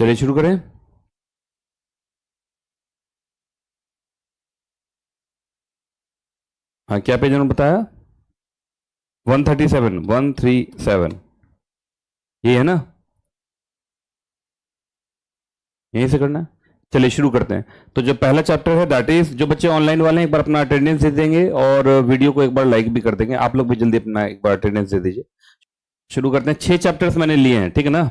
चलिए शुरू करें। हाँ, क्या पेज नंबर बताया? 137, 137, ये है ना? यहीं से करना है। चलिए शुरू करते हैं। तो जो पहला चैप्टर है दैट इज, जो बच्चे ऑनलाइन वाले हैं एक बार अपना अटेंडेंस दे देंगे और वीडियो को एक बार लाइक भी कर देंगे। आप लोग भी जल्दी अपना एक बार अटेंडेंस दे दीजिए। शुरू करते हैं। 6 चैप्टर्स मैंने लिए हैं, ठीक है ना?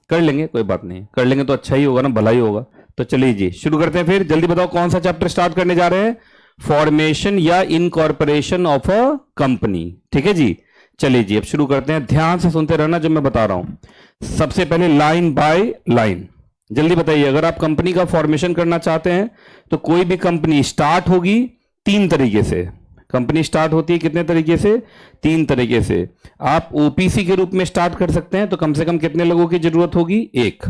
कर लेंगे, कोई बात नहीं, कर लेंगे तो अच्छा ही होगा ना, भला ही होगा। तो चलिए जी शुरू करते हैं। फिर जल्दी बताओ कौन सा चैप्टर स्टार्ट करने जा रहे हैं? फॉर्मेशन या इनकॉर्पोरेशन ऑफ अ कंपनी। ठीक है जी, चलिए जी अब शुरू करते हैं। ध्यान से सुनते रहना जो मैं बता रहा हूं। सबसे पहले लाइन बाय लाइन जल्दी बताइए। अगर आप कंपनी का फॉर्मेशन करना चाहते हैं तो कोई भी कंपनी स्टार्ट होगी 3 तरीके से। कंपनी स्टार्ट होती है कितने तरीके से? 3 तरीके से। आप ओपीसी के रूप में स्टार्ट कर सकते हैं, तो कम से कम कितने लोगों की जरूरत होगी? 1।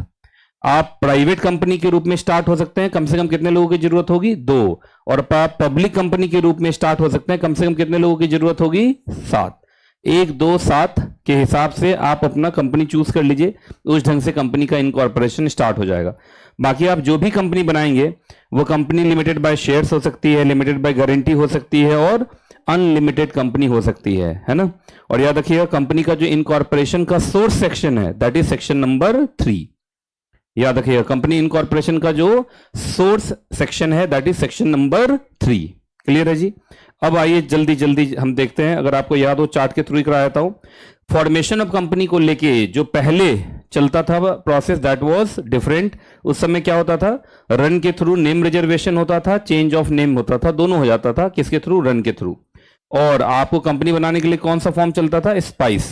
आप प्राइवेट कंपनी के रूप में स्टार्ट हो सकते हैं, कम से कम कितने लोगों की जरूरत होगी? 2। और आप पब्लिक कंपनी के रूप में स्टार्ट हो सकते हैं, कम से कम कितने लोगों की जरूरत होगी? 7। 1, 2, 7 के हिसाब से आप अपना कंपनी चूज कर लीजिए। उस ढंग से कंपनी का इनकॉर्पोरेशन स्टार्ट हो जाएगा। बाकी आप जो भी कंपनी बनाएंगे वो कंपनी लिमिटेड बाय शेयर्स हो सकती है, लिमिटेड बाय गारंटी हो सकती है और अनलिमिटेड कंपनी हो सकती है ना? और याद रखिएगा कंपनी का जो इनकॉर्पोरेशन का सोर्स सेक्शन है दैट इज सेक्शन नंबर 3। याद रखिएगा कंपनी इनकॉर्पोरेशन का जो सोर्स सेक्शन है that is section number 3। Clear है जी? अब आइए जल्दी जल्दी हम देखते हैं। अगर आपको याद हो चार्ट के थ्रू ही करा देता हूं। फॉर्मेशन ऑफ कंपनी को लेके जो पहले चलता था प्रोसेस दैट वाज डिफरेंट। उस समय क्या होता था? रन के थ्रू नेम रिजर्वेशन होता था, चेंज ऑफ नेम होता था, दोनों हो जाता था। किसके थ्रू? रन के थ्रू। और आपको कंपनी बनाने के लिए कौन सा फॉर्म चलता था? स्पाइस।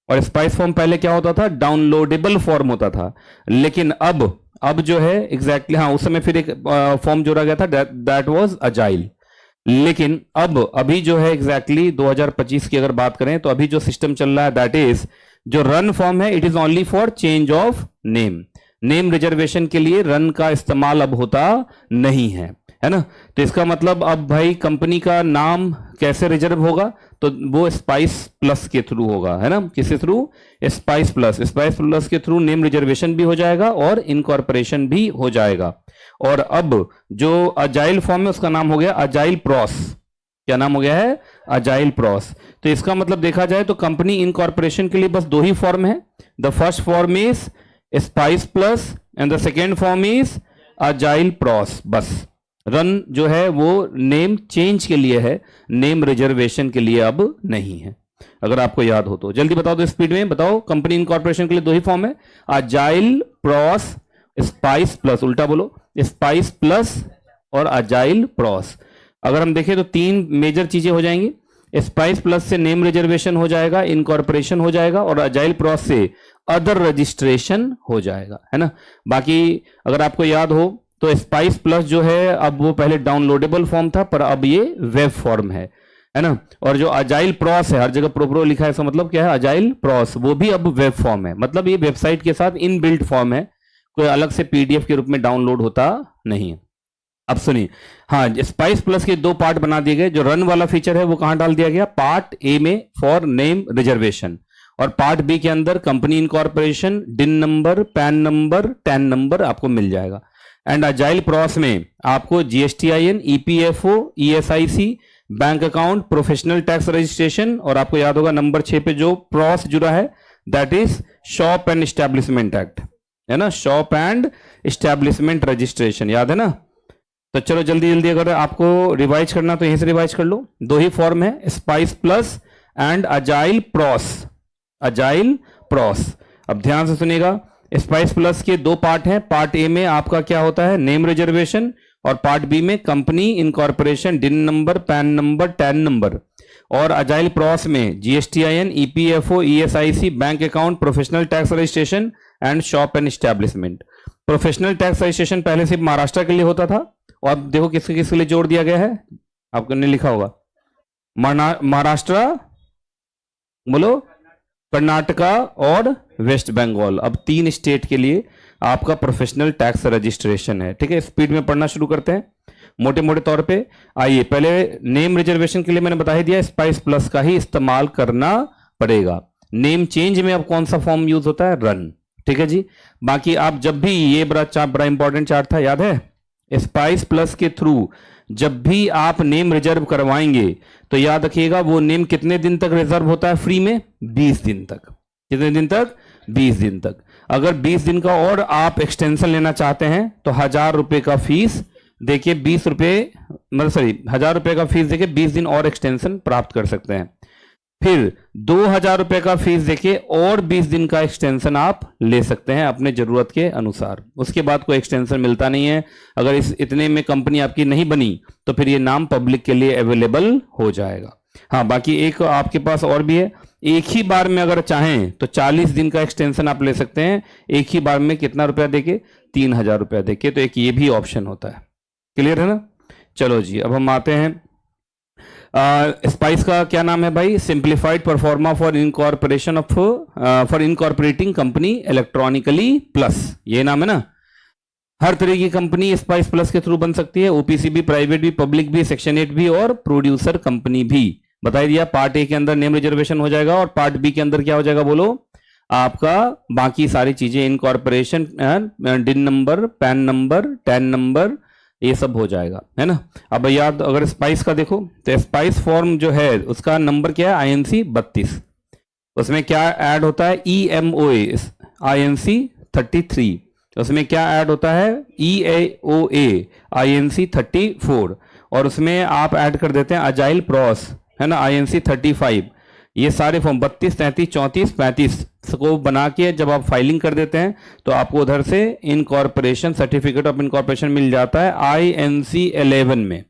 और स्पाइस फॉर्म पहले क्या होता था? डाउनलोडेबल फॉर्म होता था। लेकिन अब जो है एग्जैक्टली हाँ उस समय फिर एक फॉर्म जोड़ा गया था दैट वाज अजाइल। लेकिन अभी जो है एग्जैक्टली 2025 की अगर बात करें तो अभी जो सिस्टम चल रहा है दैट इज जो रन फॉर्म है it is only for change of name. Name reservation के लिए रन का इस्तेमाल अब होता नहीं है ना? तो इसका मतलब अब भाई कंपनी का नाम कैसे रिजर्व होगा? तो वो स्पाइस प्लस के थ्रू होगा, है ना? किसके through? Spice plus. Spice plus के थ्रू नेम रिजर्वेशन भी हो जाएगा और इनकॉर्पोरेशन भी हो जाएगा। और अब जो अजाइल फॉर्म है उसका नाम हो गया अजाइल प्रोस। क्या नाम हो गया है? Agile pros. तो इसका मतलब देखा जाए तो कंपनी इनकॉर्पोरेशन के लिए बस 2 ही फॉर्म है। The first form is spice plus and the second form is agile pros. बस रन जो है वो नेम चेंज के लिए है, नेम रिजर्वेशन के लिए अब नहीं है। अगर आपको याद हो तो जल्दी बताओ, तो स्पीड में बताओ। कंपनी इनकॉर्पोरेशन के लिए 2 ही फॉर्म है, अजाइल प्रोस, स्पाइस प्लस। उल्टा बोलो, स्पाइस प्लस और अजाइल प्रोस। अगर हम देखें तो 3 मेजर चीजें हो जाएंगी। स्पाइस प्लस से नेम रिजर्वेशन हो जाएगा, इनकॉर्पोरेशन हो जाएगा, और अजाइल प्रोस से अदर रजिस्ट्रेशन हो जाएगा, है ना? बाकी अगर आपको याद हो तो स्पाइस प्लस जो है अब वो पहले डाउनलोडेबल फॉर्म था पर अब ये वेब फॉर्म है ना? और जो अजाइल प्रोस है, हर जगह प्रो लिखा है, इसका मतलब क्या है? अजाइल प्रोस, वो भी अब वेब फॉर्म है। मतलब ये वेबसाइट के साथ इनबिल्ट फॉर्म है, कोई अलग से पीडीएफ के रूप में डाउनलोड होता नहीं है। अब सुनिए, हाँ स्पाइस प्लस के 2 पार्ट बना दिए गए। जो रन वाला फीचर है वो कहां डाल दिया गया? पार्ट ए में फॉर नेम रिजर्वेशन, और पार्ट बी के अंदर कंपनी इनकॉर्पोरेशन, डिन number, pan number, tan number आपको मिल जाएगा। एंड अजाइल प्रोस में आपको GSTIN, EPFO, ESIC, bank account, professional tax registration, और आपको याद होगा नंबर 6 पे जो प्रोस जुड़ा है that is shop and establishment act, है ना? शॉप एंड एस्टैब्लिशमेंट रजिस्ट्रेशन, याद है ना? तो चलो जल्दी जल्दी अगर आपको रिवाइज करना तो यहीं से रिवाइज कर लो। 2 ही फॉर्म है, spice plus and agile pros. Agile pros. अब ध्यान से सुनिएगा, स्पाइस प्लस के 2 पार्ट हैं। पार्ट ए में आपका क्या होता है? नेम रिजर्वेशन, और पार्ट बी में कंपनी इनकॉर्पोरेशन, डिन number, pan number, tan number. और अजाइल प्रोस में GSTIN, EPFO, ESIC, bank account, professional tax registration and shop and establishment. Professional tax registration पहले सिर्फ महाराष्ट्र के लिए होता था, और अब देखो किसके किसके लिए जोड़ दिया गया है? आपको ने लिखा होगा महाराष्ट्र, बोलो, कर्नाटका और वेस्ट बंगाल। अब 3 स्टेट के लिए आपका प्रोफेशनल टैक्स रजिस्ट्रेशन है। ठीक है, स्पीड में पढ़ना शुरू करते हैं मोटे मोटे तौर पे। आइए, पहले नेम रिजर्वेशन के लिए मैंने बता ही दिया, स्पाइस प्लस का ही इस्तेमाल करना पड़ेगा। नेम चेंज में अब कौन सा फॉर्म यूज होता है? रन। ठीक है जी। बाकी आप जब भी, ये बड़ा इंपॉर्टेंट चार्ट था, याद है, स्पाइस प्लस के थ्रू जब भी आप नेम रिजर्व करवाएंगे तो याद रखिएगा वो नेम कितने दिन तक रिजर्व होता है फ्री में? 20 दिन तक। कितने दिन तक? 20 दिन तक। अगर 20 दिन का और आप एक्सटेंशन लेना चाहते हैं तो 1000 रुपए का फीस देखिए, 20 रुपए मतलब सॉरी 1000 रुपए का फीस देखिए 20 दिन और एक्सटेंशन प्राप्त कर सकते हैं। फिर 2000 रुपए का फीस देके और 20 दिन का एक्सटेंशन आप ले सकते हैं अपने जरूरत के अनुसार। उसके बाद कोई एक्सटेंशन मिलता नहीं है। अगर इस इतने में कंपनी आपकी नहीं बनी तो फिर ये नाम पब्लिक के लिए अवेलेबल हो जाएगा। हाँ, बाकी एक आपके पास और भी है, एक ही बार में अगर चाहें तो 40 दिन का एक्सटेंशन आप ले सकते हैं एक ही बार में। कितना रुपया देके? 3000 रुपया देके। तो एक ये भी ऑप्शन होता है। क्लियर है ना? चलो जी, अब हम आते हैं स्पाइस का क्या नाम है भाई? Simplified pro forma for incorporation of for incorporating company electronically plus, ये नाम है ना। हर तरह की कंपनी स्पाइस प्लस के थ्रू बन सकती है, ओपीसी भी, प्राइवेट भी, पब्लिक भी, सेक्शन 8 भी और प्रोड्यूसर कंपनी भी। बता दिया, पार्ट ए के अंदर नेम रिजर्वेशन हो जाएगा और पार्ट बी के अंदर क्या हो जाएगा बोलो? आपका बाकी सारी चीजें, इनकॉर्पोरेशन, डिन number, pan number, tan number, ये सब हो जाएगा, है ना। अब याद, अगर स्पाइस का देखो तो स्पाइस फॉर्म जो है उसका नंबर क्या है? आईएनसी 32। उसमें क्या ऐड होता है? ईएमओए आईएनसी 33। उसमें क्या ऐड होता है? ईएओए आईएनसी 34। और उसमें आप ऐड कर देते हैं अजाइल प्रॉस, है ना, आईएनसी 35। ये सारे फॉर्म 32, 33, 34, 35 को बना के जब आप फाइलिंग कर देते हैं तो आपको उधर से इनकॉर्पोरेशन सर्टिफिकेट ऑफ इनकॉर्पोरेशन मिल जाता है आईएनसी 11 में।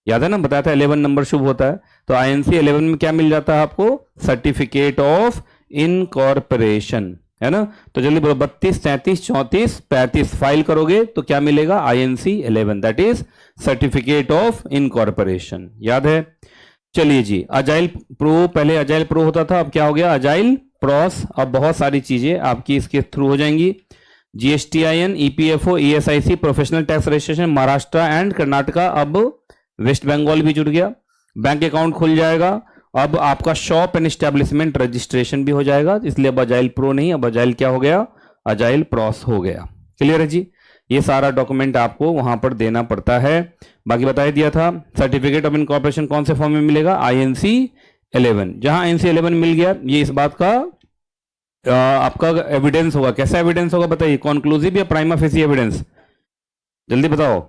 याद है ना, बताया था 11 नंबर शुभ होता है। तो आईएनसी 11 में क्या मिल जाता है आपको? सर्टिफिकेट ऑफ इनकॉर्पोरेशन, है ना। तो जल्दी बोलो, 32, 33, 34, 35 फाइल करोगे तो क्या मिलेगा? INC 11, that is certificate of incorporation. याद है? चलिए जी, अजाइल प्रो, पहले अजाइल प्रो होता था, अब क्या हो गया? Agile pros. अब बहुत सारी चीजें आपकी इसके थ्रू हो जाएंगी। GSTIN, EPFO, ESIC, professional tax registration, Maharashtra and Karnataka, अब वेस्ट बंगाल भी जुड़ गया। बैंक अकाउंट खुल जाएगा। अब आपका शॉप एंड एस्टेब्लिशमेंट रजिस्ट्रेशन भी हो जाएगा। इसलिए अब अजाइल प्रो नहीं, अब अजाइल क्या हो गया? अजाइल प्रॉस हो गया। क्लियर है जी? ये सारा डॉक्यूमेंट आपको वहां पर देना पड़ता है। बाकी बता दिया था, सर्टिफिकेट ऑफ इनकॉर्पोरेशन कौन से फॉर्म में मिलेगा? आईएनसी 11। जहां आईएनसी 11 मिल गया, ये इस बात का आपका एविडेंस होगा। कैसा एविडेंस होगा बताइए? कॉन्क्लूसिव या प्राइमा फेसी एविडेंस? जल्दी बताओ।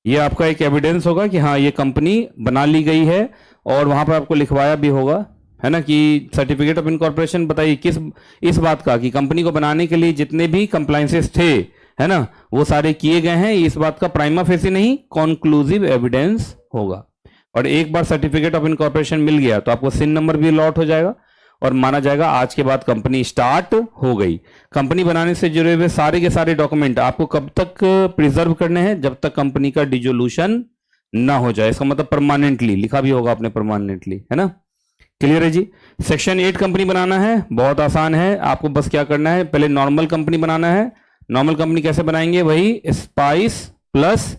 ये आपका एक एविडेंस होगा कि हाँ ये कंपनी बना ली गई है, और वहां पर आपको लिखवाया भी होगा, है ना, कि सर्टिफिकेट ऑफ इनकॉर्पोरेशन बताइए किस, इस बात का कि कंपनी को बनाने के लिए जितने भी कंप्लायंसेस थे, है ना, वो सारे किए गए हैं। इस बात का प्राइमा फेसी नहीं, कॉन्क्लूसिव एविडेंस होगा। और एक बार सर्टिफिकेट ऑफ इनकॉर्पोरेशन मिल गया तो आपको सिन नंबर भी अलॉट हो जाएगा और माना जाएगा आज के बाद कंपनी स्टार्ट हो गई। कंपनी बनाने से जुड़े हुए सारे के सारे डॉक्यूमेंट आपको कब तक प्रिजर्व करने हैं? जब तक कंपनी का डिसोल्यूशन ना हो जाए। इसका मतलब परमानेंटली, लिखा भी होगा आपने परमानेंटली, है ना। क्लियर है जी? सेक्शन 8 कंपनी बनाना है, बहुत आसान है। आपको बस क्या करना है, पहले नॉर्मल कंपनी बनाना है। नॉर्मल कंपनी कैसे बनाएंगे? वही स्पाइस प्लस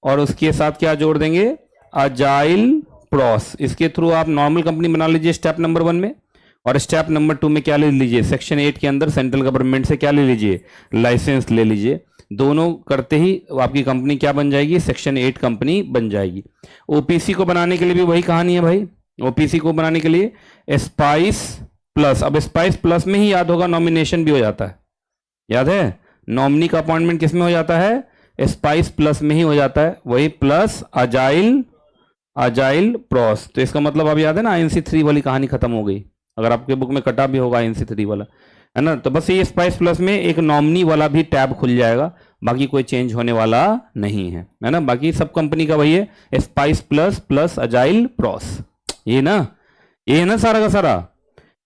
और उसके साथ क्या जोड़ देंगे? Agile pros. इसके थ्रू आप नॉर्मल कंपनी बना लीजिए स्टेप नंबर 1 में। और स्टेप नंबर 2 में क्या ले लीजिए? सेक्शन 8 के अंदर सेंट्रल गवर्नमेंट से क्या ले लीजिए? लाइसेंस ले लीजिए। दोनों करते ही आपकी कंपनी क्या बन जाएगी? सेक्शन 8 कंपनी बन जाएगी। ओपीसी को बनाने के लिए भी वही कहानी है भाई। ओपीसी को बनाने के लिए स्पाइस प्लस, अब स्पाइस प्लस में ही याद होगा नॉमिनेशन भी हो जाता है। याद है? नॉमिनी का अपॉइंटमेंट किस में हो जाता है? स्पाइस प्लस में ही हो जाता है। वही प्लस अजाइल, अजाइल प्रॉस। तो इसका मतलब अब याद है ना, आईएनसी 3 वाली कहानी खत्म हो गई। अगर आपके बुक में कटा भी होगा आईएनसी 3 वाला, है ना। तो बस ये स्पाइस प्लस में एक नॉमिनी वाला भी टैब खुल जाएगा, बाकी कोई चेंज होने वाला नहीं है ना। बाकी सब कंपनी का वही है, spice plus plus agile pros. ये ना, ये है ना सारा का सारा।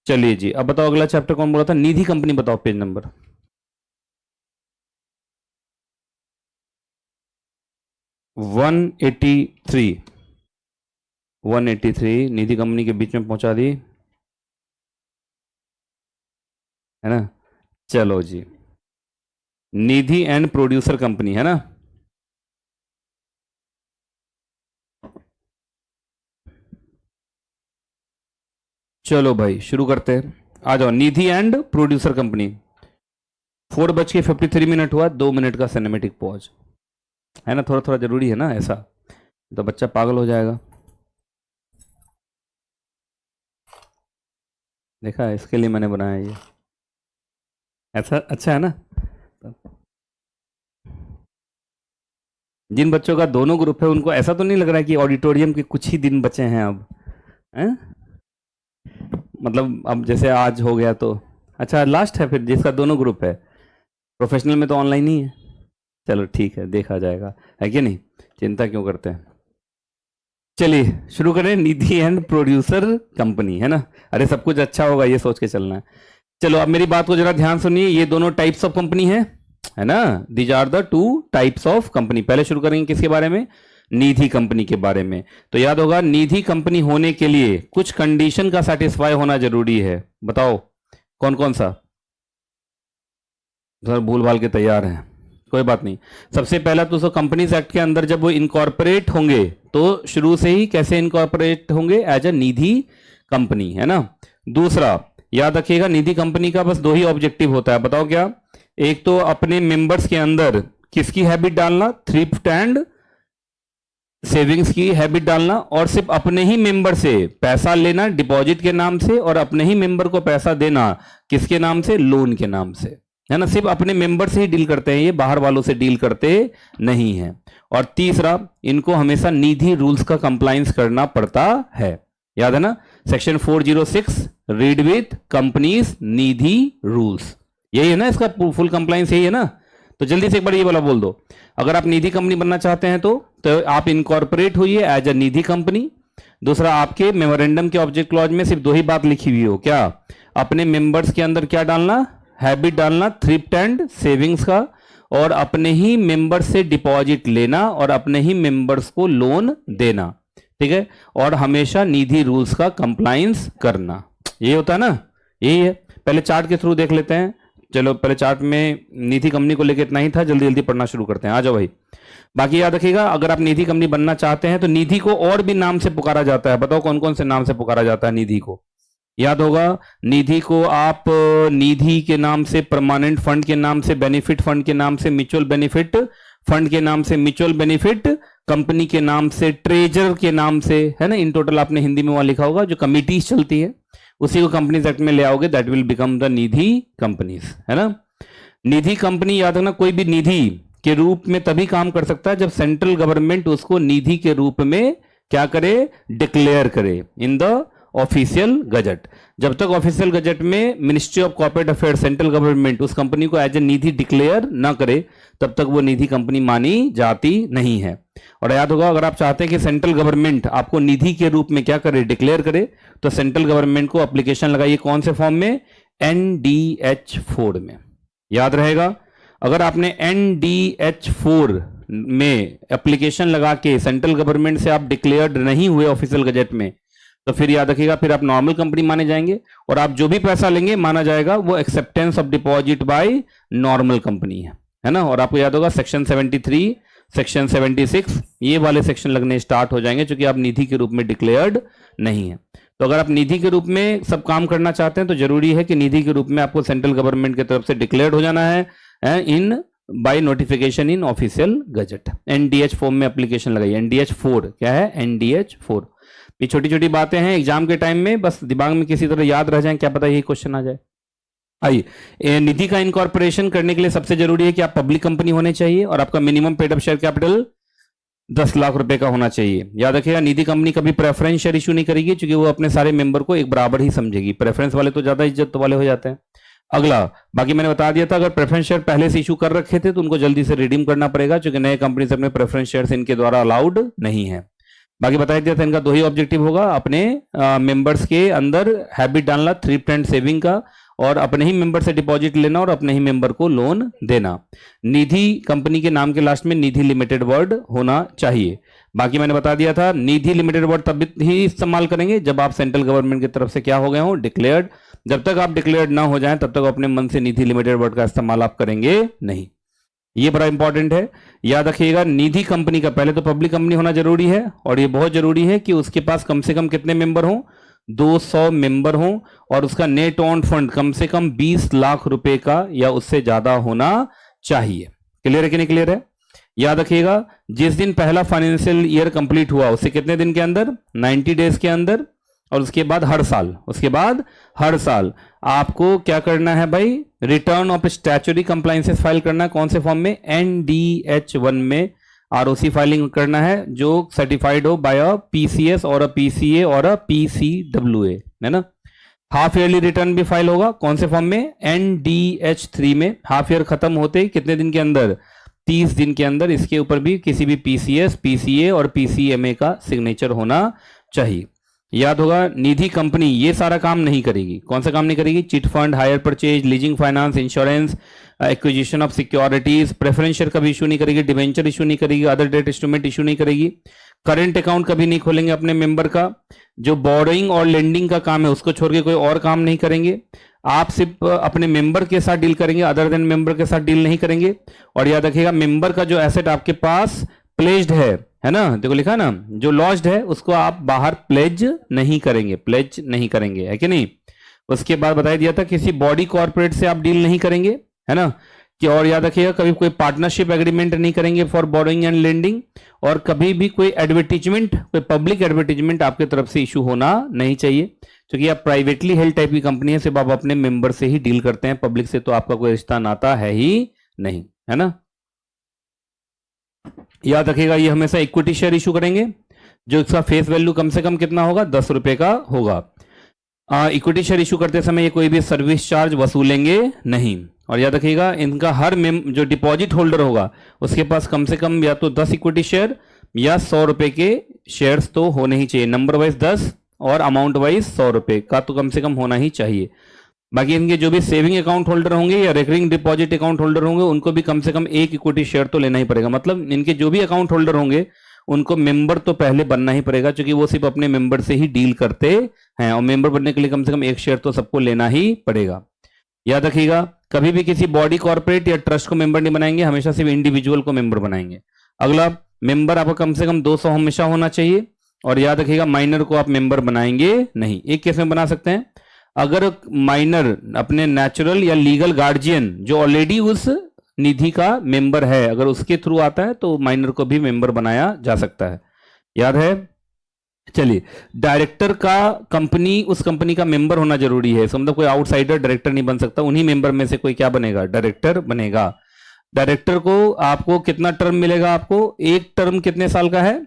चलिए जी, अब बताओ अगला चैप्टर कौन बोला था? निधि कंपनी बताओ, पेज नंबर 183। 183 निधि कंपनी के बीच में पहुंचा दी, है ना। चलो जी, निधि एंड प्रोड्यूसर कंपनी, है ना। चलो भाई शुरू करते हैं। आ जाओ, निधि एंड प्रोड्यूसर कंपनी। 4:53 हुआ, 2 मिनट का सिनेमेटिक पॉज है ना, थोड़ा थोड़ा जरूरी है ना ऐसा, तो बच्चा पागल हो जाएगा। देखा, इसके लिए मैंने बनाया ये, ऐसा अच्छा है ना। जिन बच्चों का दोनों ग्रुप है उनको ऐसा तो नहीं लग रहा है कि ऑडिटोरियम के कुछ ही दिन बचे हैं अब, हैं? मतलब अब जैसे आज हो गया तो अच्छा लास्ट है, फिर जिसका दोनों ग्रुप है। प्रोफेशनल में तो ऑनलाइन ही है, चलो ठीक है, देखा जाएगा, है कि नहीं, चिंता क्यों करते हैं। चलिए शुरू करें, निधि एंड प्रोड्यूसर कंपनी, है ना। अरे सब कुछ अच्छा होगा ये सोच के चलना है। चलो अब मेरी बात को जरा ध्यान सुनिए, ये दोनों टाइप्स ऑफ कंपनी है ना, these are the 2 types of company. पहले शुरू करेंगे किसके बारे में, निधि कंपनी के बारे में। तो याद होगा, निधि कंपनी होने के लिए कुछ कंडीशन का सेटिस्फाई होना जरूरी है। बताओ कौन कौन सा, सर भूल भाल के तैयार हैं, कोई बात नहीं। सबसे पहला तो कंपनीज एक्ट के अंदर जब वो इनकॉर्पोरेट होंगे तो शुरू से ही कैसे इनकॉर्पोरेट होंगे, एज अ निधि कंपनी, है ना। दूसरा याद रखिएगा, निधि कंपनी का बस 2 ही ऑब्जेक्टिव होता है, बताओ क्या। एक तो अपने मेंबर्स के अंदर किसकी हैबिट डालना, थ्रिफ्ट एंड सेविंग्स की हैबिट डालना, और सिर्फ अपने ही मेंबर से पैसा लेना डिपॉजिट के नाम से, और अपने ही मेंबर को पैसा देना किसके नाम से, लोन के नाम से, है ना। सिर्फ अपने मेंबर से ही डील करते हैं ये, बाहर वालों से डील करते नहीं है। और तीसरा, इनको हमेशा निधि रूल्स का कंप्लायंस करना पड़ता है, याद है ना, section 406 read with companies Nidhi rules, यही है ना इसका फुल कंप्लायंस, यही है ना। तो जल्दी से एक बार ये वाला बोल दो, अगर आप निधि कंपनी बनना चाहते हैं तो आप इनकॉर्पोरेट होइए एज अ निधि कंपनी। दूसरा, आपके मेमोरेंडम के ऑब्जेक्ट क्लॉज में सिर्फ 2 ही बात लिखी हुई हो, क्या, अपने मेंबर्स के अंदर क्या डालना, हैबिट डालना थ्रिफ्ट एंड सेविंग्स का, और अपने ही मेंबर से डिपॉजिट लेना और अपने ही मेंबर्स को लोन देना, ठीक है, और हमेशा निधि रूल्स का कंप्लायंस करना, ये होता है ना, यही है। पहले चार्ट के थ्रू देख लेते हैं। चलो पहले चार्ट में निधि कंपनी को लेकर इतना ही था, जल्दी जल्दी पढ़ना शुरू करते हैं, आ जाओ भाई। बाकी याद रखिएगा, अगर आप निधि कंपनी बनना चाहते हैं तो निधि को और भी नाम से पुकारा जाता है, बताओ कौन कौन से नाम से पुकारा जाता है निधि को। याद होगा, निधि को आप निधि के नाम से, परमानेंट फंड के नाम से, बेनिफिट फंड के नाम से, म्यूचुअल बेनिफिट फंड के नाम से, म्यूचुअल बेनिफिट कंपनी के नाम से, ट्रेजर के नाम से, है ना। इन टोटल आपने हिंदी में वहां लिखा होगा, जो कमिटीज चलती है उसी को कंपनीज एक्ट में ले आओगे, that will become the Nidhi companies, है ना। निधि कंपनी याद रखना, कोई भी निधि के रूप में तभी काम कर सकता है जब सेंट्रल गवर्नमेंट उसको निधि के रूप में क्या करे, डिक्लेयर करे इन द ऑफिशियल गजट। जब तक ऑफिशियल गजट में ministry of corporate affairs, central government उस कंपनी को एज ए निधि डिक्लेयर ना करे, तब तक वो निधि कंपनी मानी जाती नहीं है। और याद होगा, अगर आप चाहते हैं कि सेंट्रल गवर्नमेंट आपको निधि के रूप में क्या करे, डिक्लेयर करे, तो सेंट्रल गवर्नमेंट को एप्लीकेशन लगाइए, कौन से फॉर्म में, NDH4 में, याद रहेगा। अगर आपने NDH4 में एप्लीकेशन लगा के सेंट्रल गवर्नमेंट से आप डिक्लेयर्ड नहीं हुए ऑफिशियल गजट में, तो फिर याद रखिएगा, फिर आप नॉर्मल कंपनी माने जाएंगे, और आप जो भी पैसा लेंगे माना जाएगा वो acceptance of deposit by normal company है ना। और आपको याद होगा, सेक्शन 73, सेक्शन 76 ये वाले सेक्शन लगने स्टार्ट हो जाएंगे, क्योंकि आप निधि के रूप में डिक्लेयर्ड नहीं है। तो अगर आप निधि के रूप में सब काम करना चाहते हैं तो जरूरी है कि निधि के रूप में आपको सेंट्रल गवर्नमेंट की तरफ से डिक्लेयर्ड हो जाना है in by notification in official gazette. NDH4 में एप्लीकेशन लगाइए। NDH4 क्या है, NDH4। ये छोटी छोटी बातें हैं, एग्जाम के टाइम में बस दिमाग में किसी तरह याद रह जाए, क्या पता यही क्वेश्चन आ जाए। आइए, निधि का इनकॉर्पोरेशन करने के लिए सबसे जरूरी है कि आप पब्लिक कंपनी होने चाहिए, और आपका minimum paid up share capital 10 lakh रुपए का होना चाहिए। याद रखिएगा, निधि कंपनी कभी प्रेफरेंस शेयर इशू नहीं करेगी, क्योंकि वो अपने सारे मेंबर को एक बराबर ही समझेगी। प्रेफरेंस वाले तो ज्यादा इज्जत वाले हो जाते हैं। अगला, बाकी मैंने बता दिया था, अगर प्रेफरेंस शेयर पहले से इशू कर रखे थे तो उनको जल्दी से रिडीम करना पड़ेगा, क्योंकि नए कंपनी से अपने प्रेफरेंस शेयर इनके द्वारा अलाउड नहीं है। बाकी बता दिया था, इनका 2 ही ऑब्जेक्टिव होगा, अपने मेंबर्स के अंदर हैबिट डालना थ्रिफ्ट एंड सेविंग का, और अपने ही मेंबर से डिपॉजिट लेना और अपने ही मेंबर को लोन देना। निधि कंपनी के नाम के लास्ट में निधि लिमिटेड वर्ड होना चाहिए। बाकी मैंने बता दिया था, निधि लिमिटेड वर्ड तब ही इस्तेमाल करेंगे जब आप सेंट्रल गवर्नमेंट की तरफ से क्या हो गए हो, डिक्लेयर्ड। जब तक आप डिक्लेयर्ड ना हो जाएं तब तक अपने मन से निधि लिमिटेड वर्ड का इस्तेमाल आप करेंगे नहीं। ये बड़ा इंपॉर्टेंट है, याद रखिएगा। निधि कंपनी का पहले तो पब्लिक कंपनी होना जरूरी है, और ये बहुत जरूरी है कि उसके पास कम से कम कितने मेंबर हों, 200 मेंबर हों और उसका नेट ऑन फंड कम से कम 20 लाख रुपए का या उससे ज्यादा होना चाहिए। क्लियर है कि नहीं क्लियर है? याद रखिएगा, जिस दिन पहला फाइनेंशियल ईयर कंप्लीट हुआ उससे कितने दिन के अंदर, 90 डेज के अंदर, और उसके बाद हर साल आपको क्या करना है भाई, return of statutory compliances file करना है। कौन से फॉर्म में, NDH1 में ROC फाइलिंग करना है, जो सर्टिफाइड हो बाय अ PCS और अ PCA और अ PCWA, है ना। हाफ ईयरली रिटर्न भी फाइल होगा, कौन से फॉर्म में, NDH3 में। हाफ ईयर खत्म होते ही कितने दिन के अंदर, 30 दिन के अंदर इसके ऊपर भी किसी भी PCS, PCA और PCMA का सिग्नेचर होना चाहिए। याद होगा, निधि कंपनी ये सारा काम नहीं करेगी। कौन सा काम नहीं करेगी, chit fund, hire purchase, leasing finance, insurance, acquisition of securities, preference share कभी इशू नहीं करेगी, डिवेंचर इशू नहीं करेगी, अदर डेट इंस्ट्रूमेंट इशू नहीं करेगी, करंट अकाउंट कभी नहीं खोलेंगे अपने मेंबर का, जो बोरोइंग और लेंडिंग का काम है उसको छोड़ के कोई और काम नहीं करेंगे। आप सिर्फ अपने मेंबर के साथ डील करेंगे, अदर देन मेंबर के साथ डील नहीं करेंगे। और याद रखिएगा, मेंबर का जो एसेट आपके पास प्लेज्ड है ना, देखो लिखा ना, जो लॉज्ड है उसको आप बाहर प्लेज नहीं करेंगे, है कि नहीं। उसके बाद बताया दिया था, किसी बॉडी कॉर्पोरेट से आप डील नहीं करेंगे, है ना कि। और याद रखिएगा, कभी कोई पार्टनरशिप एग्रीमेंट नहीं करेंगे फॉर बोरोइंग एंड लेंडिंग, और कभी भी कोई एडवर्टीजमेंट, कोई पब्लिक एडवर्टीजमेंट आपके तरफ से इशू होना नहीं चाहिए, क्योंकि आप प्राइवेटली हेल्ड टाइप की कंपनी है, सिर्फ आप अपने मेंबर से ही डील करते हैं, पब्लिक से तो आपका कोई रिश्ता नाता है ही नहीं, है ना। याद रखिएगा, ये हमेशा इक्विटी शेयर इशू करेंगे, जो इसका फेस वैल्यू कम से कम कितना होगा, 10 रुपए का होगा। इक्विटी शेयर इशू करते समय ये कोई भी सर्विस चार्ज वसूलेंगे नहीं। और याद रखिएगा, इनका हर जो डिपॉजिट होल्डर होगा उसके पास कम से कम या तो 10 इक्विटी शेयर या 100 रुपए के शेयर्स तो होने ही चाहिए, नंबर वाइज 10 और अमाउंट वाइज 100 रुपए का तो कम से कम होना ही चाहिए। बाकी इनके जो भी सेविंग अकाउंट होल्डर होंगे या रिकरिंग डिपॉजिट अकाउंट होल्डर होंगे उनको भी कम से कम 1 इक्विटी शेयर तो लेना ही पड़ेगा। मतलब इनके जो भी अकाउंट होल्डर होंगे उनको मेंबर तो पहले बनना ही पड़ेगा, क्योंकि वो सिर्फ अपने मेंबर से ही डील करते हैं, और मेंबर बनने के लिए कम से कम 1 शेयर तो सबको लेना ही पड़ेगा। याद रखिएगा, कभी भी किसी बॉडी कॉर्पोरेट या ट्रस्ट को मेंबर नहीं बनाएंगे, हमेशा सिर्फ इंडिविजुअल को मेंबर बनाएंगे। अगला, मेंबर आपका कम से कम 200 हमेशा होना चाहिए। और याद रखिएगा, माइनर को आप मेंबर बनाएंगे नहीं। एक केस में बना सकते हैं, अगर माइनर अपने नेचुरल या लीगल गार्जियन जो ऑलरेडी उस निधि का मेंबर है, अगर उसके थ्रू आता है तो माइनर को भी मेंबर बनाया जा सकता है। याद है, चलिए, डायरेक्टर का कंपनी, उस कंपनी का मेंबर होना जरूरी है। मतलब कोई आउटसाइडर डायरेक्टर नहीं बन सकता, उन्हीं मेंबर में से कोई क्या बनेगा, डायरेक्टर बनेगा। डायरेक्टर को आपको कितना टर्म मिलेगा, आपको एक टर्म कितने साल का है,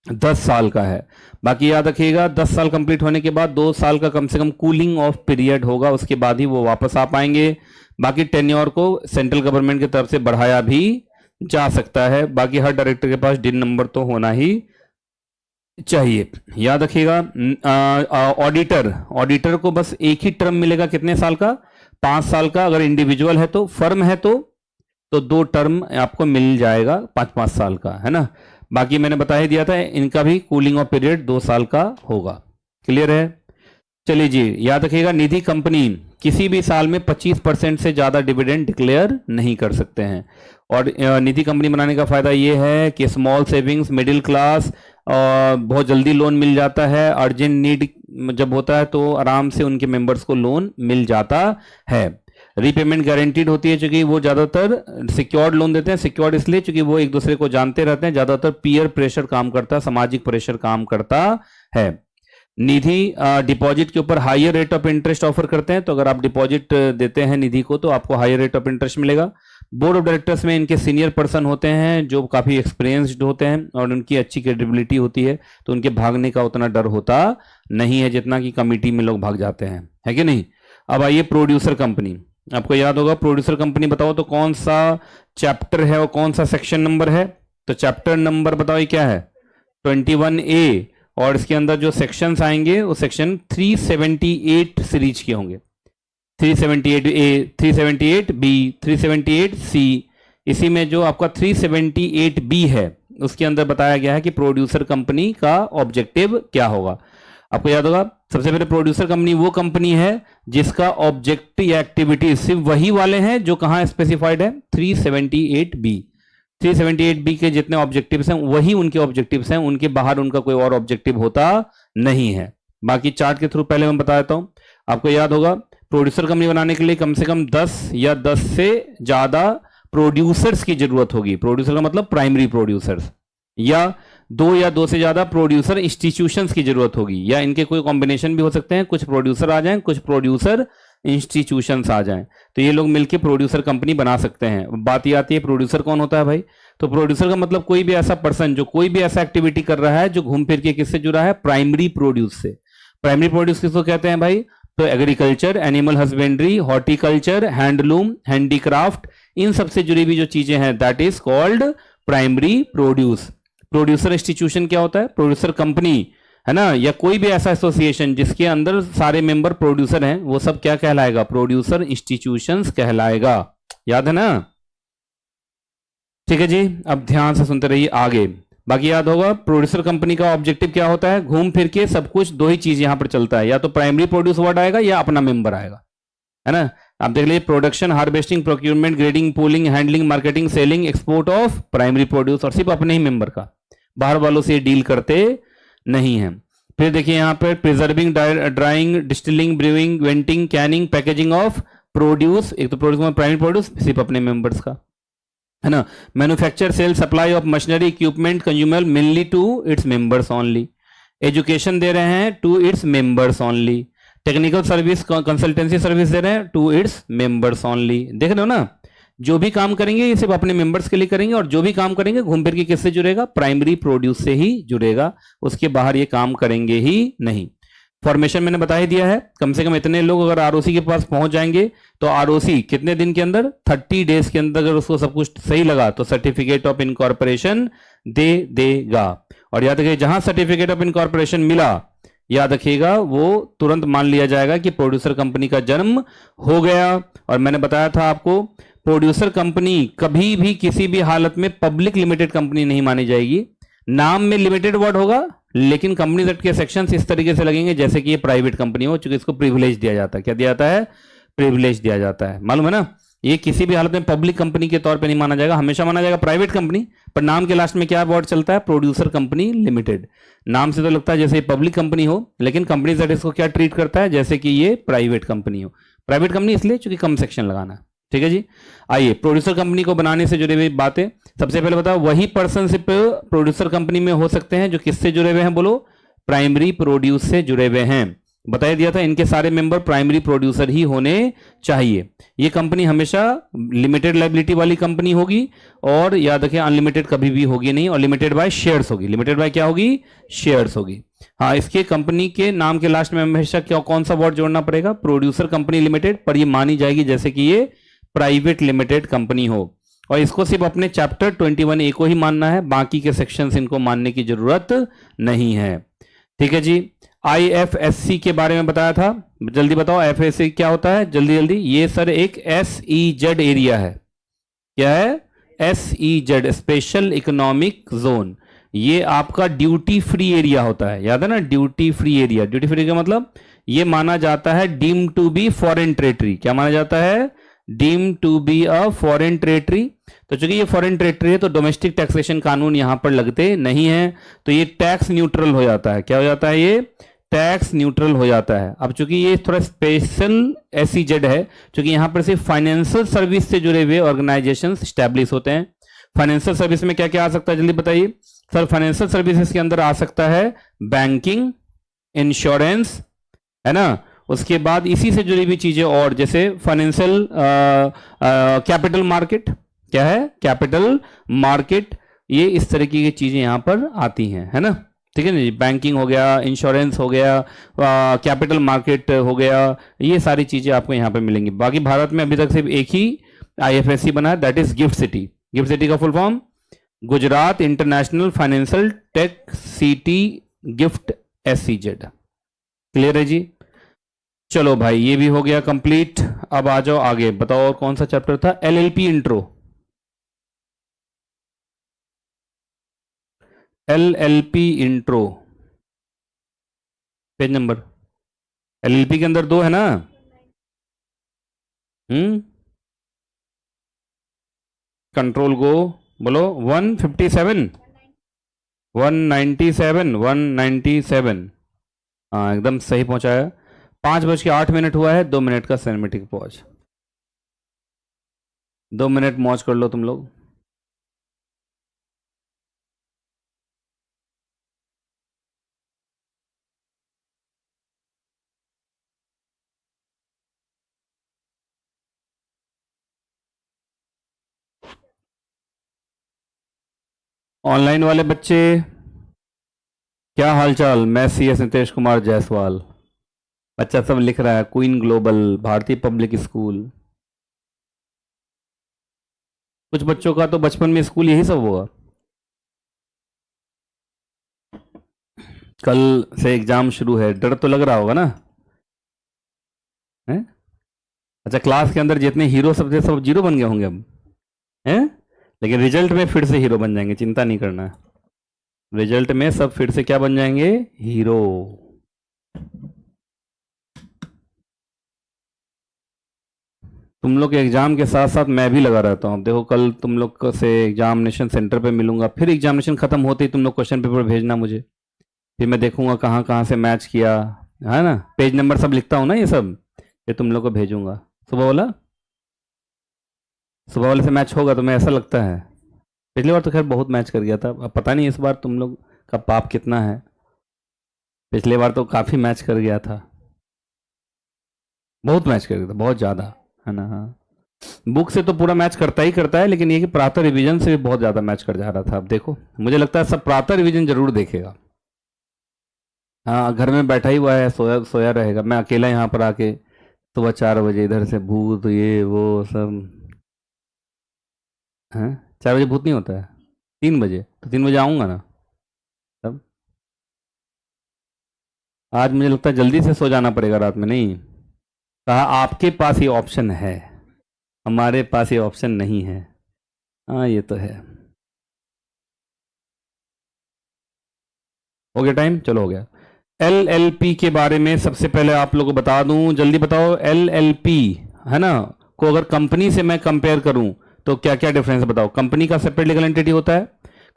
10 साल का है। बाकी याद रखिएगा, 10 साल कंप्लीट होने के बाद 2 साल का कम से कम कूलिंग ऑफ पीरियड होगा, उसके बाद ही वो वापस आ पाएंगे। बाकी टेन्योर को सेंट्रल गवर्नमेंट की तरफ से बढ़ाया भी जा सकता है। बाकी हर डायरेक्टर के पास डिन नंबर तो होना ही चाहिए। याद रखिएगा, ऑडिटर को बस एक ही टर्म मिलेगा, कितने साल का, 5 साल का। अगर इंडिविजुअल है तो, फर्म है तो 2 टर्म आपको मिल जाएगा 5-5 साल का, है ना। बाकी मैंने बता ही दिया था, इनका भी कूलिंग ऑफ पीरियड 2 साल का होगा। क्लियर है। चलिए जी, याद रखिएगा, निधि कंपनी किसी भी साल में 25% से ज्यादा डिविडेंड डिक्लेयर नहीं कर सकते हैं। और निधि कंपनी बनाने का फायदा ये है कि स्मॉल सेविंग्स, मिडिल क्लास, बहुत जल्दी लोन मिल जाता है। अर्जेंट नीड जब होता है तो आराम से उनके मेंबर्स को लोन मिल जाता है। रीपेमेंट गारंटीड होती है, क्योंकि वो ज्यादातर सिक्योर्ड लोन देते हैं। सिक्योर्ड इसलिए क्योंकि वो एक दूसरे को जानते रहते हैं, ज्यादातर पीयर प्रेशर काम करता है, सामाजिक प्रेशर काम करता है। निधि डिपॉजिट के ऊपर higher rate of interest offer करते हैं, तो अगर आप डिपॉजिट देते हैं निधि को तो आपको हायर रेट ऑफ इंटरेस्ट मिलेगा। बोर्ड ऑफ डायरेक्टर्स में इनके सीनियर पर्सन होते हैं जो काफी एक्सपीरियंस्ड होते हैं और उनकी अच्छी क्रेडिबिलिटी होती है, तो उनके भागने का उतना डर होता नहीं है जितना कि कमिटी में लोग भाग जाते हैं, है कि नहीं। अब आइए प्रोड्यूसर कंपनी। आपको याद होगा, प्रोड्यूसर कंपनी बताओ तो कौन सा चैप्टर है और कौन सा सेक्शन नंबर है। तो चैप्टर नंबर बताओ, ये क्या है, 21A, और इसके अंदर जो सेक्शंस आएंगे वो सेक्शन 378 सीरीज के होंगे। 378A, 378B, 378C। इसी में जो आपका 378B है उसके अंदर बताया गया है कि प्रोड्यूसर कंपनी का ऑब्जेक्टिव क्या होगा। आपको याद होगा, सबसे पहले प्रोड्यूसर कंपनी वो कंपनी है जिसका ऑब्जेक्ट या एक्टिविटी सिर्फ वही वाले हैं जो कहां स्पेसिफाइड है, 378B। 378B के जितने ऑब्जेक्टिव्स हैं वही उनके ऑब्जेक्टिव्स हैं, उनके बाहर उनका कोई और ऑब्जेक्टिव होता नहीं है। बाकी चार्ट के थ्रू पहले मैं बता देता हूं, आपको याद होगा प्रोड्यूसर कंपनी बनाने के लिए कम से कम 10 या 10 से ज्यादा प्रोड्यूसर्स की जरूरत होगी। प्रोड्यूसर का मतलब प्राइमरी प्रोड्यूसर्स, या 2 या 2 से ज्यादा प्रोड्यूसर इंस्टीट्यूशंस की जरूरत होगी, या इनके कोई कॉम्बिनेशन भी हो सकते हैं, कुछ प्रोड्यूसर आ जाएं, कुछ प्रोड्यूसर इंस्टीट्यूशंस आ जाएं, तो ये लोग मिलकर प्रोड्यूसर कंपनी बना सकते हैं। बात ये आती है प्रोड्यूसर कौन होता है भाई, तो प्रोड्यूसर का मतलब कोई भी ऐसा पर्सन जो कोई भी ऐसा एक्टिविटी कर रहा है जो घूम फिर के किससे जुड़ा है, प्राइमरी प्रोड्यूस से। प्राइमरी प्रोड्यूस किसको कहते हैं भाई, तो agriculture, animal husbandry, horticulture, handloom, handicraft, इन सबसे जुड़ी हुई जो चीजें हैं that is called primary produce. Producer institution क्या होता है, प्रोड्यूसर कंपनी है ना, या कोई भी ऐसा एसोसिएशन जिसके अंदर सारे मेंबर प्रोड्यूसर हैं, वो सब क्या कहलाएगा, प्रोड्यूसर इंस्टीट्यूशंस कहलाएगा। याद है ना, ठीक है जी। अब ध्यान से सुनते रहिए आगे। बाकी याद होगा प्रोड्यूसर कंपनी का ऑब्जेक्टिव क्या होता है, घूम फिर के सब कुछ 2 ही चीज यहां पर चलता है, या तो प्राइमरी प्रोड्यूस वर्ड आएगा या अपना मेंबर आएगा, है ना। आप देख लीजिए, production, harvesting, procurement, grading, pooling, handling, marketing, selling, export of primary produce, और सिर्फ अपने ही मेंबर का, बाहर वालों से डील करते नहीं है। फिर देखिए यहां पर preserving, drying, distilling, brewing, venting, canning, packaging of produce, एक तो प्रोड्यूस में प्राइमरी प्रोड्यूस सिर्फ अपने मेंबर्स का, है ना। Manufacture, sale, supply of machinery, equipment, consumer mainly to its members only. Education दे रहे हैं to its members only. Technical service, consultancy service दे रहे हैं टू इट्स मेंबर्स ओनली। देख रहे हो ना, जो भी काम करेंगे ये सिर्फ अपने मेंबर्स के लिए करेंगे, और जो भी काम करेंगे घूम फिर के किससे जुड़ेगा, प्राइमरी प्रोड्यूस से ही जुड़ेगा, उसके बाहर ये काम करेंगे ही नहीं। फॉर्मेशन मैंने बता ही दिया है, कम से कम इतने लोग अगर आरओसी के पास पहुंच जाएंगे तो आरओसी कितने दिन के अंदर, 30 डेज के अंदर अगर उसको सब कुछ सही लगा तो सर्टिफिकेट ऑफ इनकॉर्पोरेशन दे देगा। और याद रखिए जहां सर्टिफिकेट ऑफ इनकॉर्पोरेशन मिला, याद रखिएगा वो तुरंत मान लिया जाएगा कि प्रोड्यूसर कंपनी का जन्म हो गया। और मैंने बताया था आपको, प्रोड्यूसर कंपनी कभी भी किसी भी हालत में पब्लिक लिमिटेड कंपनी नहीं मानी जाएगी। नाम में लिमिटेड वर्ड होगा, लेकिन कंपनीज एक्ट के सेक्शंस इस तरीके से लगेंगे जैसे कि ये प्राइवेट कंपनी हो, चूंकि इसको प्रिविलेज दिया जाता है। क्या दिया जाता है, प्रिविलेज दिया जाता है, मालूम है ना। ये किसी भी हालत में पब्लिक कंपनी के तौर पे नहीं माना जाएगा, हमेशा माना जाएगा प्राइवेट कंपनी, पर नाम के लास्ट में क्या वर्ड चलता है, प्रोड्यूसर कंपनी लिमिटेड। नाम से तो लगता है जैसे पब्लिक कंपनी हो, लेकिन कंपनीज एक्ट इसको क्या ट्रीट करता है, जैसे कि ये प्राइवेट कंपनी हो। प्राइवेट कंपनी इसलिए चूंकि कम सेक्शन लगाना है, ठीक है जी। आइए प्रोड्यूसर कंपनी को बनाने से जुड़ी हुई बातें, सबसे पहले बताओ वही पर्सन सिर्फ प्रोड्यूसर कंपनी में हो सकते हैं जो किससे जुड़े हुए हैं, बोलो प्राइमरी प्रोड्यूस से जुड़े हुए हैं। बता दिया था इनके सारे मेंबर प्राइमरी प्रोड्यूसर ही होने चाहिए। ये कंपनी हमेशा लिमिटेड लायबिलिटी वाली कंपनी होगी, और याद रखें अनलिमिटेड कभी भी होगी नहीं, और लिमिटेड बाय शेयर्स होगी। लिमिटेड बाय क्या होगी, शेयर्स होगी। हाँ, इसके कंपनी के नाम के लास्ट में हमेशा क्या कौन सा वर्ड जोड़ना पड़ेगा, प्रोड्यूसर कंपनी लिमिटेड, पर ये मानी जाएगी जैसे कि ये प्राइवेट लिमिटेड कंपनी हो। और इसको सिर्फ अपने चैप्टर 21A को ही मानना है, बाकी के सेक्शंस इनको मानने की जरूरत नहीं है, ठीक है जी। IFSC के बारे में बताया था, जल्दी बताओ IFSC क्या होता है, जल्दी जल्दी। ये सर एक SEZ एरिया है। क्या है, SEZ, स्पेशल इकोनॉमिक जोन। ये आपका ड्यूटी फ्री एरिया होता है, याद है ना, duty free area. Duty free का मतलब ये माना जाता है deem to be foreign territory. क्या माना जाता है, deem to be a foreign territory. तो चूंकि ये फॉरेन टेरिटरी है तो डोमेस्टिक टैक्सेशन कानून यहां पर लगते नहीं है, तो ये टैक्स न्यूट्रल हो जाता है। क्या हो जाता है, ये टैक्स न्यूट्रल हो जाता है। अब चूंकि ये थोड़ा स्पेशल SEZ है, चूंकि यहां पर सिर्फ फाइनेंशियल सर्विस से जुड़े हुए ऑर्गेनाइजेशन स्टैब्लिश होते हैं। फाइनेंशियल सर्विस में क्या क्या आ सकता है, जल्दी बताइए सर। फाइनेंशियल सर्विसेज के अंदर आ सकता है बैंकिंग, इंश्योरेंस, है ना। उसके बाद इसी से जुड़ी हुई चीजें और, जैसे फाइनेंशियल कैपिटल मार्केट, क्या है, कैपिटल मार्केट, ये इस तरीके की चीजें यहां पर आती हैं, है ना, ठीक है ना जी। बैंकिंग हो गया, इंश्योरेंस हो गया, कैपिटल मार्केट हो गया, ये सारी चीजें आपको यहां पर मिलेंगी। बाकी भारत में अभी तक सिर्फ एक ही IFSC बना है, that is gift city. Gift city का फुल फॉर्म Gujarat international financial tech city gift SEZ। Clear है जी। चलो भाई ये भी हो गया कंप्लीट। अब आ जाओ आगे, बताओ और कौन सा चैप्टर था, LLP intro. LLP intro page number, LLP के अंदर 2 है ना, कंट्रोल गो बोलो, 157, 197, 197, हाँ एकदम सही पहुंचाया। 5:08 हुआ है, 2 मिनट का सिनेमेटिक पॉज। 2 मिनट मौज कर लो तुम लोग। ऑनलाइन वाले बच्चे क्या हालचाल? मैं CS नितेश कुमार जायसवाल। बच्चा सब लिख रहा है क्वीन ग्लोबल, भारतीय पब्लिक स्कूल। कुछ बच्चों का तो बचपन में स्कूल यही सब होगा। कल से एग्जाम शुरू है, डर तो लग रहा होगा ना? हैं? अच्छा, क्लास के अंदर जितने हीरो सब थे सब जीरो बन गए होंगे अब, हैं? लेकिन रिजल्ट में फिर से हीरो बन जाएंगे, चिंता नहीं करना है। रिजल्ट में सब फिर से क्या बन जाएंगे? हीरो। तुम लोग के एग्जाम के साथ साथ मैं भी लगा रहता हूँ। देखो कल तुम लोग से एग्जामिनेशन सेंटर पे मिलूंगा, फिर एग्जामिनेशन खत्म होते ही तुम लोग क्वेश्चन पेपर भेजना मुझे, फिर मैं देखूंगा कहाँ कहाँ से मैच किया है ना। पेज नंबर सब लिखता हूँ ना, ये सब ये तुम लोग को भेजूंगा। सुबह वाला, सुबह वाले से मैच होगा तुम्हें ऐसा लगता है? पिछली बार तो खैर बहुत मैच कर गया था, अब पता नहीं इस बार तुम लोग का पाप कितना है। पिछली बार तो काफ़ी मैच कर गया था, बहुत मैच कर गया था, बहुत ज़्यादा, है ना। हाँ, बुक से तो पूरा मैच करता ही करता है, लेकिन ये कि प्रातः रिवीजन से भी बहुत ज़्यादा मैच कर जा रहा था। अब देखो मुझे लगता है सब प्रातः रिवीजन जरूर देखेगा। हाँ, घर में बैठा ही हुआ है, सोया सोया रहेगा। मैं अकेला यहाँ पर आके सुबह 4 बजे इधर से भूत ये वो सब। हैं? 4 बजे भूत नहीं होता है, 3 बजे, तो 3 बजे आऊँगा ना तब। आज मुझे लगता है जल्दी से सो जाना पड़ेगा रात में, नहीं? कहा आपके पास ये ऑप्शन है, हमारे पास ये ऑप्शन नहीं है। हाँ ये तो है। हो गया टाइम, चलो हो गया। LLP के बारे में सबसे पहले आप लोगों को बता दूं, जल्दी बताओ। LLP है ना, को अगर कंपनी से मैं कंपेयर करूं तो क्या क्या डिफरेंस बताओ। कंपनी का सेपरेट लीगल एंटिटी होता है,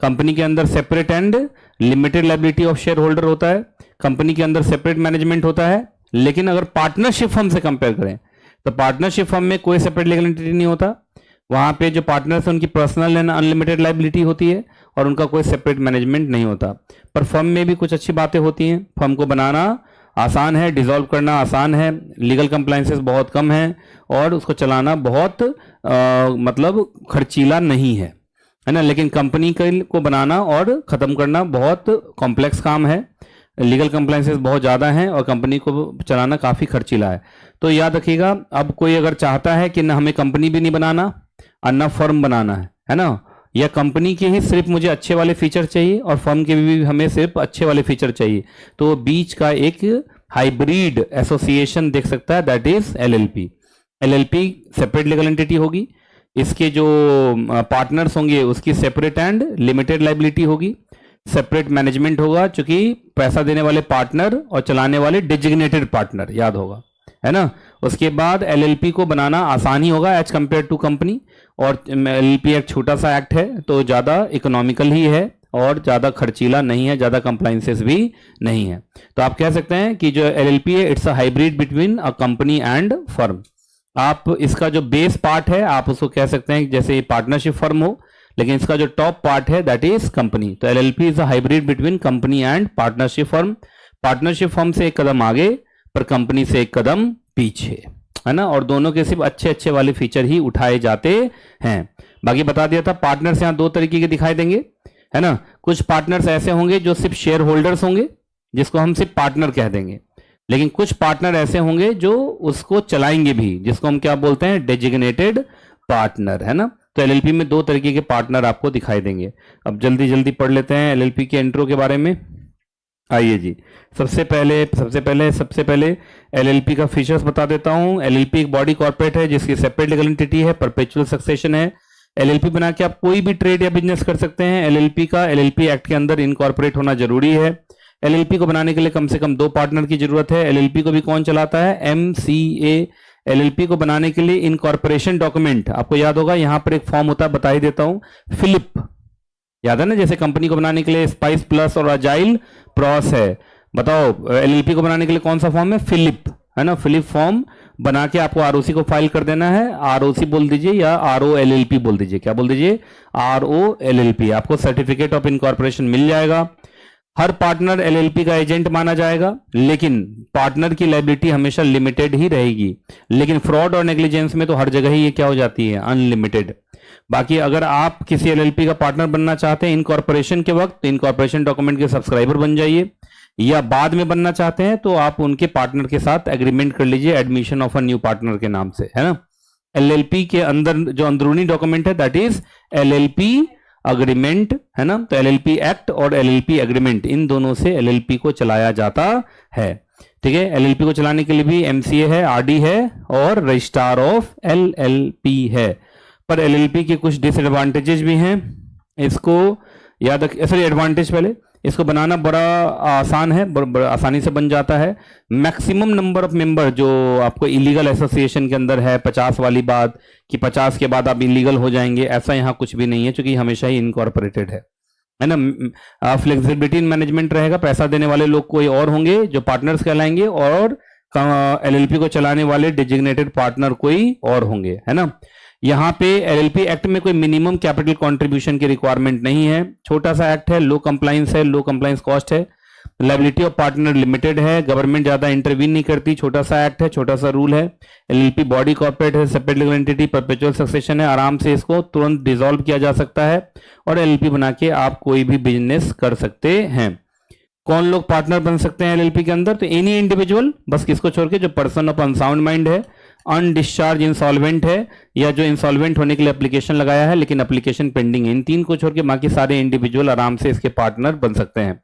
कंपनी के अंदर separate and limited liability of share holder होता है, कंपनी के अंदर सेपरेट मैनेजमेंट होता है। लेकिन अगर पार्टनरशिप फर्म से कंपेयर करें तो पार्टनरशिप फर्म में कोई सेपरेट लीगल एंटिटी नहीं होता। वहां पे जो पार्टनर्स हैं उनकी पर्सनल एंड अनलिमिटेड लायबिलिटी होती है और उनका कोई सेपरेट मैनेजमेंट नहीं होता। पर फर्म में भी कुछ अच्छी बातें होती हैं। फर्म को बनाना आसान है, डिसॉल्व करना आसान है, लीगल कंप्लाइंसेस बहुत कम है और उसको चलाना बहुत मतलब खर्चीला नहीं है ना। लेकिन कंपनी को बनाना और ख़त्म करना बहुत कॉम्प्लेक्स काम है, लीगल कंप्लाइंसेस बहुत ज़्यादा हैं और कंपनी को चलाना काफ़ी खर्चीला है। तो याद रखिएगा, अब कोई अगर चाहता है कि ना हमें कंपनी भी नहीं बनाना और ना फर्म बनाना है ना, या कंपनी के ही सिर्फ मुझे अच्छे वाले फीचर चाहिए और फर्म के भी हमें सिर्फ अच्छे वाले फीचर चाहिए, तो बीच का एक हाइब्रिड एसोसिएशन देख सकता है, that is LLP। LLP separate legal entity होगी, इसके जो पार्टनर्स होंगे उसकी सेपरेट एंड लिमिटेड लाइबिलिटी होगी, सेपरेट मैनेजमेंट होगा चूंकि पैसा देने वाले पार्टनर और चलाने वाले डिजिग्नेटेड पार्टनर, याद होगा, है ना। उसके बाद LLP को बनाना आसान ही होगा एज कंपेयर टू कंपनी, और LLP एक छोटा सा एक्ट है तो ज़्यादा इकोनॉमिकल ही है और ज़्यादा खर्चीला नहीं है, ज़्यादा कंप्लाइंसेस भी नहीं है। तो आप कह सकते हैं कि जो LLP है it's a hybrid between a company and firm. आप इसका जो बेस पार्ट है आप उसको कह सकते हैं जैसे पार्टनरशिप फर्म हो, लेकिन इसका जो टॉप पार्ट है दैट इज कंपनी। तो LLP is a hybrid between company and partnership firm. Partnership firm से एक कदम आगे पर कंपनी से एक कदम पीछे, है ना। और दोनों के सिर्फ अच्छे अच्छे वाले फीचर ही उठाए जाते हैं। बाकी बता दिया था, पार्टनर्स यहाँ दो तरीके के दिखाई देंगे, है ना। कुछ पार्टनर्स ऐसे होंगे जो सिर्फ शेयर होल्डर्स होंगे जिसको हम सिर्फ पार्टनर कह देंगे, लेकिन कुछ पार्टनर ऐसे होंगे जो उसको चलाएंगे भी, जिसको हम क्या बोलते हैं, डेजिग्नेटेड पार्टनर, है ना। तो LLP में दो तरीके के पार्टनर आपको दिखाई देंगे। अब जल्दी जल्दी पढ़ लेते हैं LLP के इंट्रो के बारे में। आइए जी, सबसे पहले LLP का फीचर्स बता देता हूं। LLP एक बॉडी कॉर्पोरेट है जिसकी सेपरेट लीगल एंटिटी है, परपेचुअल सक्सेशन है। LLP बना के आप कोई भी ट्रेड या बिजनेस कर सकते हैं। LLP का LLP एक्ट के अंदर इनकॉर्पोरेट होना जरूरी है। LLP को बनाने के लिए कम से कम 2 पार्टनर की जरूरत है। LLP को भी कौन चलाता है, MCA। LLP को बनाने के लिए इनकॉर्पोरेशन डॉक्यूमेंट आपको याद होगा, यहां पर एक फॉर्म होता है, बता ही देता हूं, फिलिप, याद है ना। जैसे कंपनी को बनाने के लिए स्पाइस प्लस और अजाइल प्रॉस है, बताओ एलएलपी को बनाने के लिए कौन सा फॉर्म है? फिलिप, है ना, फिलिप फॉर्म बना के आपको आरओसी को फाइल कर देना है। आरओसी बोल दीजिए या आरओएलएलपी बोल दीजिए। क्या बोल दीजिए? आरओएलएलपी। आपको सर्टिफिकेट ऑफ इनकॉर्पोरेशन मिल जाएगा। हर पार्टनर एलएलपी का एजेंट माना जाएगा, लेकिन पार्टनर की लायबिलिटी हमेशा लिमिटेड ही रहेगी। लेकिन फ्रॉड और नेग्लिजेंस में तो हर जगह ही ये क्या हो जाती है? अनलिमिटेड। बाकी अगर आप किसी एलएलपी का पार्टनर बनना चाहते हैं इनकॉर्पोरेशन के वक्त, तो इनकॉर्पोरेशन डॉक्यूमेंट के सब्सक्राइबर बन जाइए, या बाद में बनना चाहते हैं तो आप उनके पार्टनर के साथ एग्रीमेंट कर लीजिए admission of a new partner के नाम से, है ना। एलएलपी के अंदर जो अंदरूनी डॉक्यूमेंट है दैट इज एलएलपी अग्रीमेंट, है ना। तो एलएलपी एक्ट और एलएलपी एग्रीमेंट, इन दोनों से एलएलपी को चलाया जाता है। ठीक है, एलएलपी को चलाने के लिए भी एमसीए है, आरडी है और रजिस्ट्रार ऑफ एलएलपी है। पर एलएलपी के कुछ डिसएडवांटेजेस भी हैं, इसको याद रख। सॉरी, एडवांटेज पहले, इसको बनाना बड़ा आसान है, बड़ा आसानी से बन जाता है। मैक्सिमम नंबर ऑफ मेंबर जो आपको इलीगल एसोसिएशन के अंदर है, 50 वाली बात कि 50 के बाद आप इलीगल हो जाएंगे, ऐसा यहाँ कुछ भी नहीं है, क्योंकि हमेशा ही इनकॉर्पोरेटेड है ना। फ्लेक्सिबिलिटी इन मैनेजमेंट रहेगा, पैसा देने वाले लोग कोई और होंगे जो पार्टनर्स कहलाएंगे, और एलएलपी को चलाने वाले डिजिग्नेटेड पार्टनर कोई और होंगे, है ना। यहाँ पे एलएलपी एक्ट में कोई मिनिमम कैपिटल कंट्रीब्यूशन की रिक्वायरमेंट नहीं है, छोटा सा एक्ट है, लो कंप्लाइंस है, लो कंप्लाइंस कॉस्ट है, लायबिलिटी ऑफ पार्टनर लिमिटेड है, गवर्नमेंट ज्यादा इंटरवीन नहीं करती, छोटा सा एक्ट है, छोटा सा रूल है। एलएलपी बॉडी कॉर्पोरेट है, separate legal entity, perpetual succession है, आराम से इसको तुरंत डिसॉल्व किया जा सकता है, और एलएलपी बना के आप कोई भी बिजनेस कर सकते हैं। कौन लोग पार्टनर बन सकते हैं एलएलपी के अंदर? तो एनी इंडिविजुअल, बस किसको छोड़ के, जो पर्सन ऑफ अनसाउंड माइंड है, अनडिस्चार्ज इंसॉल्वेंट है, या जो इंसॉल्वेंट होने के लिए एप्लीकेशन लगाया है लेकिन एप्लीकेशन पेंडिंग है, इन तीन को छोड़ के बाकी सारे इंडिविजुअल आराम से इसके पार्टनर बन सकते हैं।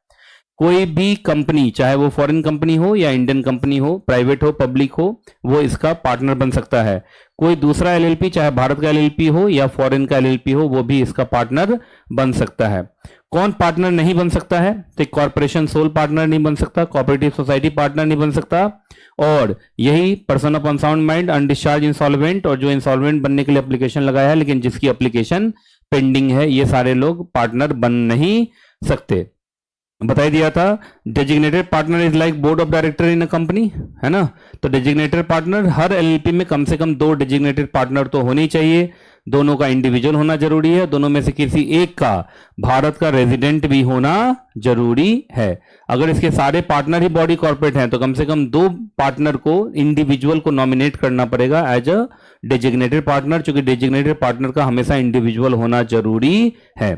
कोई भी कंपनी, चाहे वो फॉरेन कंपनी हो या इंडियन कंपनी हो, प्राइवेट हो, पब्लिक हो, वो इसका पार्टनर बन सकता है। कोई दूसरा एलएलपी, चाहे भारत का एलएलपी हो या फॉरेन का एलएलपी हो, वो भी इसका पार्टनर बन सकता है। कौन पार्टनर नहीं बन सकता है? तो कॉर्पोरेशन सोल पार्टनर नहीं बन सकता, कोऑपरेटिव सोसाइटी पार्टनर नहीं बन सकता, और यही person of unsound mind, undischarged insolvent, और जो इंसॉल्वेंट बनने के लिए एप्लीकेशन लगाया है लेकिन जिसकी एप्लीकेशन पेंडिंग है, ये सारे लोग पार्टनर बन नहीं सकते। बता दिया था। Designated partner is like board of director in a company, है ना। तो डेजिग्नेटेड पार्टनर, हर एलएलपी में कम से कम 2 डेजिग्नेटेड पार्टनर तो होने ही चाहिए, दोनों का इंडिविजुअल होना जरूरी है, दोनों में से किसी एक का भारत का रेजिडेंट भी होना जरूरी है। अगर इसके सारे पार्टनर ही बॉडी कॉर्पोरेट हैं तो कम से कम 2 पार्टनर को, इंडिविजुअल को नॉमिनेट करना पड़ेगा एज अ डेजिग्नेटेड पार्टनर, क्योंकि डेजिग्नेटेड पार्टनर का हमेशा इंडिविजुअल होना जरूरी है।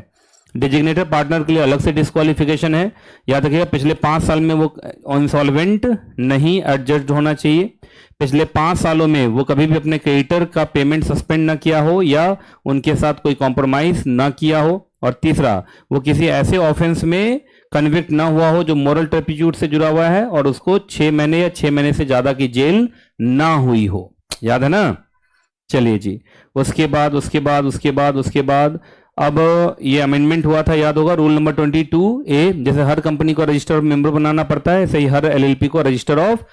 डेजिग्नेटेड पार्टनर के लिए अलग से डिस्क्वालिफिकेशन है, याद रखिएगा। पिछले 5 साल में वो इंसॉल्वेंट नहीं एडजस्ट होना चाहिए, पिछले 5 सालों में वो कभी भी अपने क्रेडिटर का पेमेंट सस्पेंड ना किया हो या उनके साथ कोई कॉम्प्रोमाइज ना किया हो, और तीसरा, वो किसी ऐसे ऑफेंस में कन्विक्ट ना हुआ हो जो मोरल टर्पिट्यूड से जुड़ा हुआ है और उसको 6 महीने या 6 महीने से ज्यादा की जेल ना हुई हो। याद है ना। चलिए जी, उसके बाद अब ये अमेंडमेंट हुआ था, याद होगा, रूल नंबर 22A। जैसे हर कंपनी को रजिस्टर ऑफ मेंबर बनाना पड़ता है, ऐसे ही हर एलएलपी को रजिस्टर ऑफ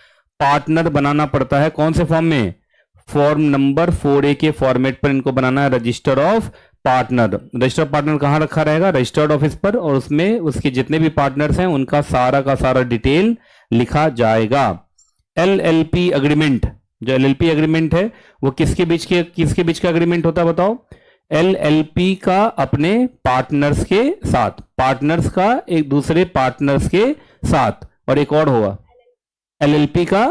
पार्टनर बनाना पड़ता है। कौन से फॉर्म में? फॉर्म नंबर 4A के फॉर्मेट पर इनको बनाना है register of partner. Register of partner कहां रखा रहेगा? रजिस्टर्ड ऑफिस पर, और उसमें उसके जितने भी पार्टनर्स हैं उनका सारा का सारा डिटेल लिखा जाएगा। एलएलपी एग्रीमेंट, जो एलएलपी एग्रीमेंट है वो किसके बीच का एग्रीमेंट होता है बताओ? एलएलपी का अपने पार्टनर्स के साथ, पार्टनर्स का एक दूसरे पार्टनर्स के साथ, और एक और होगा एलएलपी का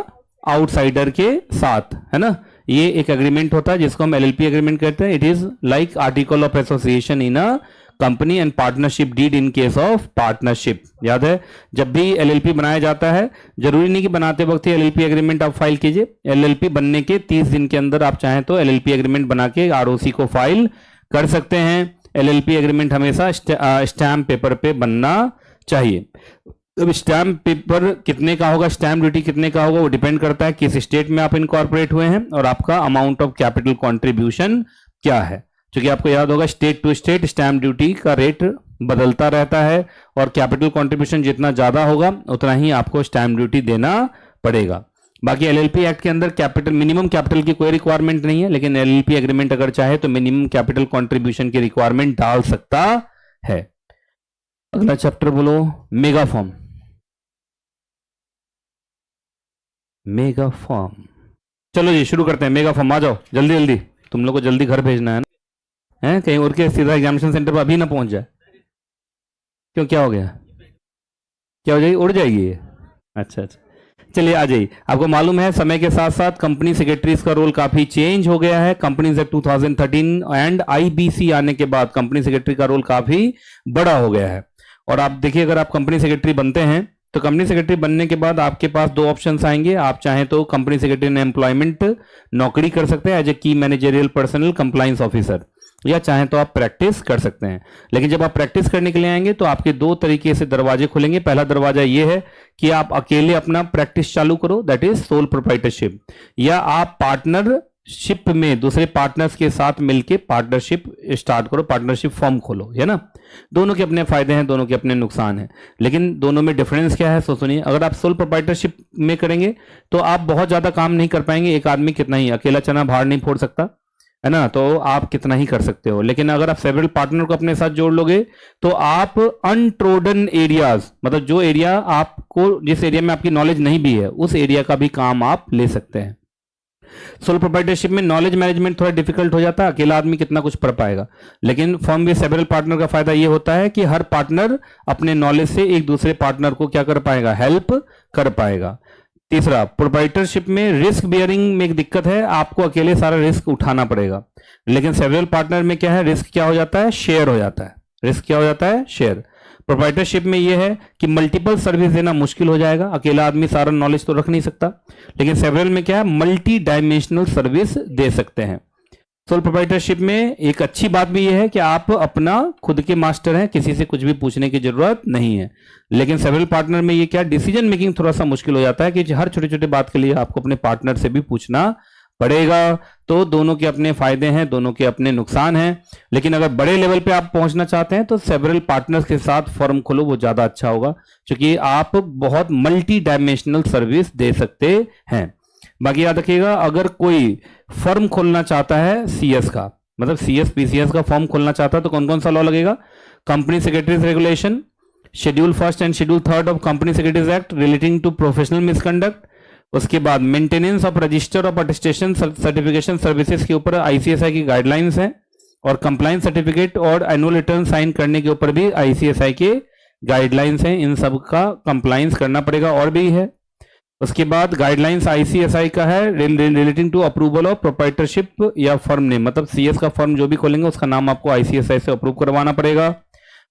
आउटसाइडर के साथ, है ना। ये एक एग्रीमेंट होता है जिसको हम एलएलपी एग्रीमेंट कहते हैं। It is like article of association in a company and partnership deed in case of partnership. याद है, जब भी एलएलपी बनाया जाता है, जरूरी नहीं कि बनाते वक्त ही एलएलपी एग्रीमेंट आप फाइल कीजिए, एलएलपी बनने के 30 दिन के अंदर आप चाहें तो एलएलपी एग्रीमेंट बना के आरओसी को फाइल कर सकते हैं। एलएलपी एग्रीमेंट हमेशा स्टैम्प पेपर पे बनना चाहिए। अब स्टैम्प पेपर कितने का होगा, स्टैम्प ड्यूटी कितने का होगा, वो डिपेंड करता है किस स्टेट में आप इनकॉर्पोरेट हुए हैं और आपका अमाउंट ऑफ कैपिटल कंट्रीब्यूशन क्या है। क्योंकि आपको याद होगा state to state stamp duty का रेट बदलता रहता है, और कैपिटल कंट्रीब्यूशन जितना ज्यादा होगा उतना ही आपको स्टैम्प ड्यूटी देना पड़ेगा। बाकी एलएलपी एक्ट के अंदर कैपिटल, मिनिमम कैपिटल की कोई रिक्वायरमेंट नहीं है, लेकिन एलएलपी एग्रीमेंट अगर चाहे तो मिनिमम कैपिटल कंट्रीब्यूशन की रिक्वायरमेंट डाल सकता है। अगला चैप्टर बोलो, मेगा फॉर्म। Mega form. चलो जी शुरू करते हैं। मेगा फॉर्म आ जाओ जल्दी जल्दी, तुम लोग को जल्दी घर भेजना है ना, है कहीं और के सीधा एग्जामिनेशन सेंटर पर अभी ना पहुंच जाए। क्यों, क्या हो गया? क्या हो जाएगी, उड़ जाएगी ये? अच्छा अच्छा, चलिए आ जाइए। आपको मालूम है समय के साथ साथ कंपनी सेक्रेटरीज का रोल काफी चेंज हो गया है। कंपनीज एक्ट 2013 एंड आईबीसी आने के बाद कंपनी सेक्रेटरी का रोल काफी बड़ा हो गया है। और आप देखिए, अगर आप कंपनी सेक्रेटरी बनते हैं तो कंपनी सेक्रेटरी बनने के बाद आपके पास दो ऑप्शंस आएंगे। आप चाहें तो कंपनी सेक्रेटरी ने एम्प्लॉयमेंट नौकरी कर सकते हैं एज ए की मैनेजरियल पर्सनल कंप्लायंस ऑफिसर, या चाहें तो आप प्रैक्टिस कर सकते हैं। लेकिन जब आप प्रैक्टिस करने के लिए आएंगे तो आपके दो तरीके से दरवाजे खुलेंगे। पहला दरवाजा ये है कि आप अकेले अपना प्रैक्टिस चालू करो, दैट इज सोल प्रोप्राइटरशिप, या आप पार्टनरशिप में दूसरे पार्टनर्स के साथ मिलकर पार्टनरशिप स्टार्ट करो, पार्टनरशिप फॉर्म खोलो, है ना। दोनों के अपने फायदे हैं, दोनों के अपने नुकसान हैं, लेकिन दोनों में डिफरेंस क्या है सो सुनिए। अगर आप सोल प्रोप्राइटरशिप में करेंगे तो आप बहुत ज्यादा काम नहीं कर पाएंगे। एक आदमी कितना ही, अकेला चना बाहर नहीं फोड़ सकता, है ना, तो आप कितना ही कर सकते हो। लेकिन अगर आप सेवरल पार्टनर को अपने साथ जोड़ लोगे तो आप अनट्रोडन एरियाज, मतलब जो एरिया आपको, जिस एरिया में आपकी नॉलेज नहीं भी है, उस एरिया का भी काम आप ले सकते हैं। सोल प्रोप्राइटरशिप में नॉलेज मैनेजमेंट थोड़ा डिफिकल्ट हो जाता है, अकेला आदमी कितना कुछ पढ़ पाएगा। लेकिन फर्म विद सेवरल पार्टनर का फायदा यह होता है कि हर पार्टनर अपने नॉलेज से एक दूसरे पार्टनर को क्या कर पाएगा, हेल्प कर पाएगा। तीसरा, प्रोप्राइटरशिप में रिस्क बियरिंग में एक दिक्कत है, आपको अकेले सारा रिस्क उठाना पड़ेगा। लेकिन सेवरल पार्टनर में क्या है, रिस्क क्या हो जाता है, शेयर हो जाता है। रिस्क क्या हो जाता है, शेयर। प्रोप्राइटरशिप में यह है कि मल्टीपल सर्विस देना मुश्किल हो जाएगा, अकेला आदमी सारा नॉलेज तो रख नहीं सकता। लेकिन सेवरल में क्या है, मल्टी डायमेंशनल सर्विस दे सकते हैं। सोल प्रोप्राइटरशिप में एक अच्छी बात भी यह है कि आप अपना खुद के मास्टर हैं, किसी से कुछ भी पूछने की जरूरत नहीं है। लेकिन सेवरल पार्टनर में ये क्या, डिसीजन मेकिंग थोड़ा सा मुश्किल हो जाता है कि हर छोटे छोटे बात के लिए आपको अपने पार्टनर से भी पूछना पड़ेगा। तो दोनों के अपने फायदे हैं, दोनों के अपने नुकसान हैं। लेकिन अगर बड़े लेवल पे आप पहुंचना चाहते हैं तो सेवरल पार्टनर्स के साथ फर्म खोलो, वो ज्यादा अच्छा होगा, क्योंकि आप बहुत मल्टी डायमेंशनल सर्विस दे सकते हैं। बाकी याद रखिएगा, अगर कोई फर्म खोलना चाहता है सीएस का, मतलब सीएस पीसीएस का फर्म खोलना चाहता है, तो कौन कौन सा लॉ लगेगा, company secretaries regulation, schedule 1 and schedule 3 of company secretaries act relating to professional misconduct. उसके बाद maintenance of register of attestation certification services के ऊपर आईसीएसआई की गाइडलाइंस हैं, और कंप्लायंस सर्टिफिकेट और एनुअल रिटर्न साइन करने के ऊपर भी आईसीएसआई के गाइडलाइंस हैं। इन सब का कंप्लायंस करना पड़ेगा, और भी है। उसके बाद गाइडलाइंस आईसीएसआई का है relating to approval of proprietorship या फर्म नेम, मतलब सीएस का फर्म जो भी खोलेंगे उसका नाम आपको आईसीएसआई से अप्रूव करवाना पड़ेगा।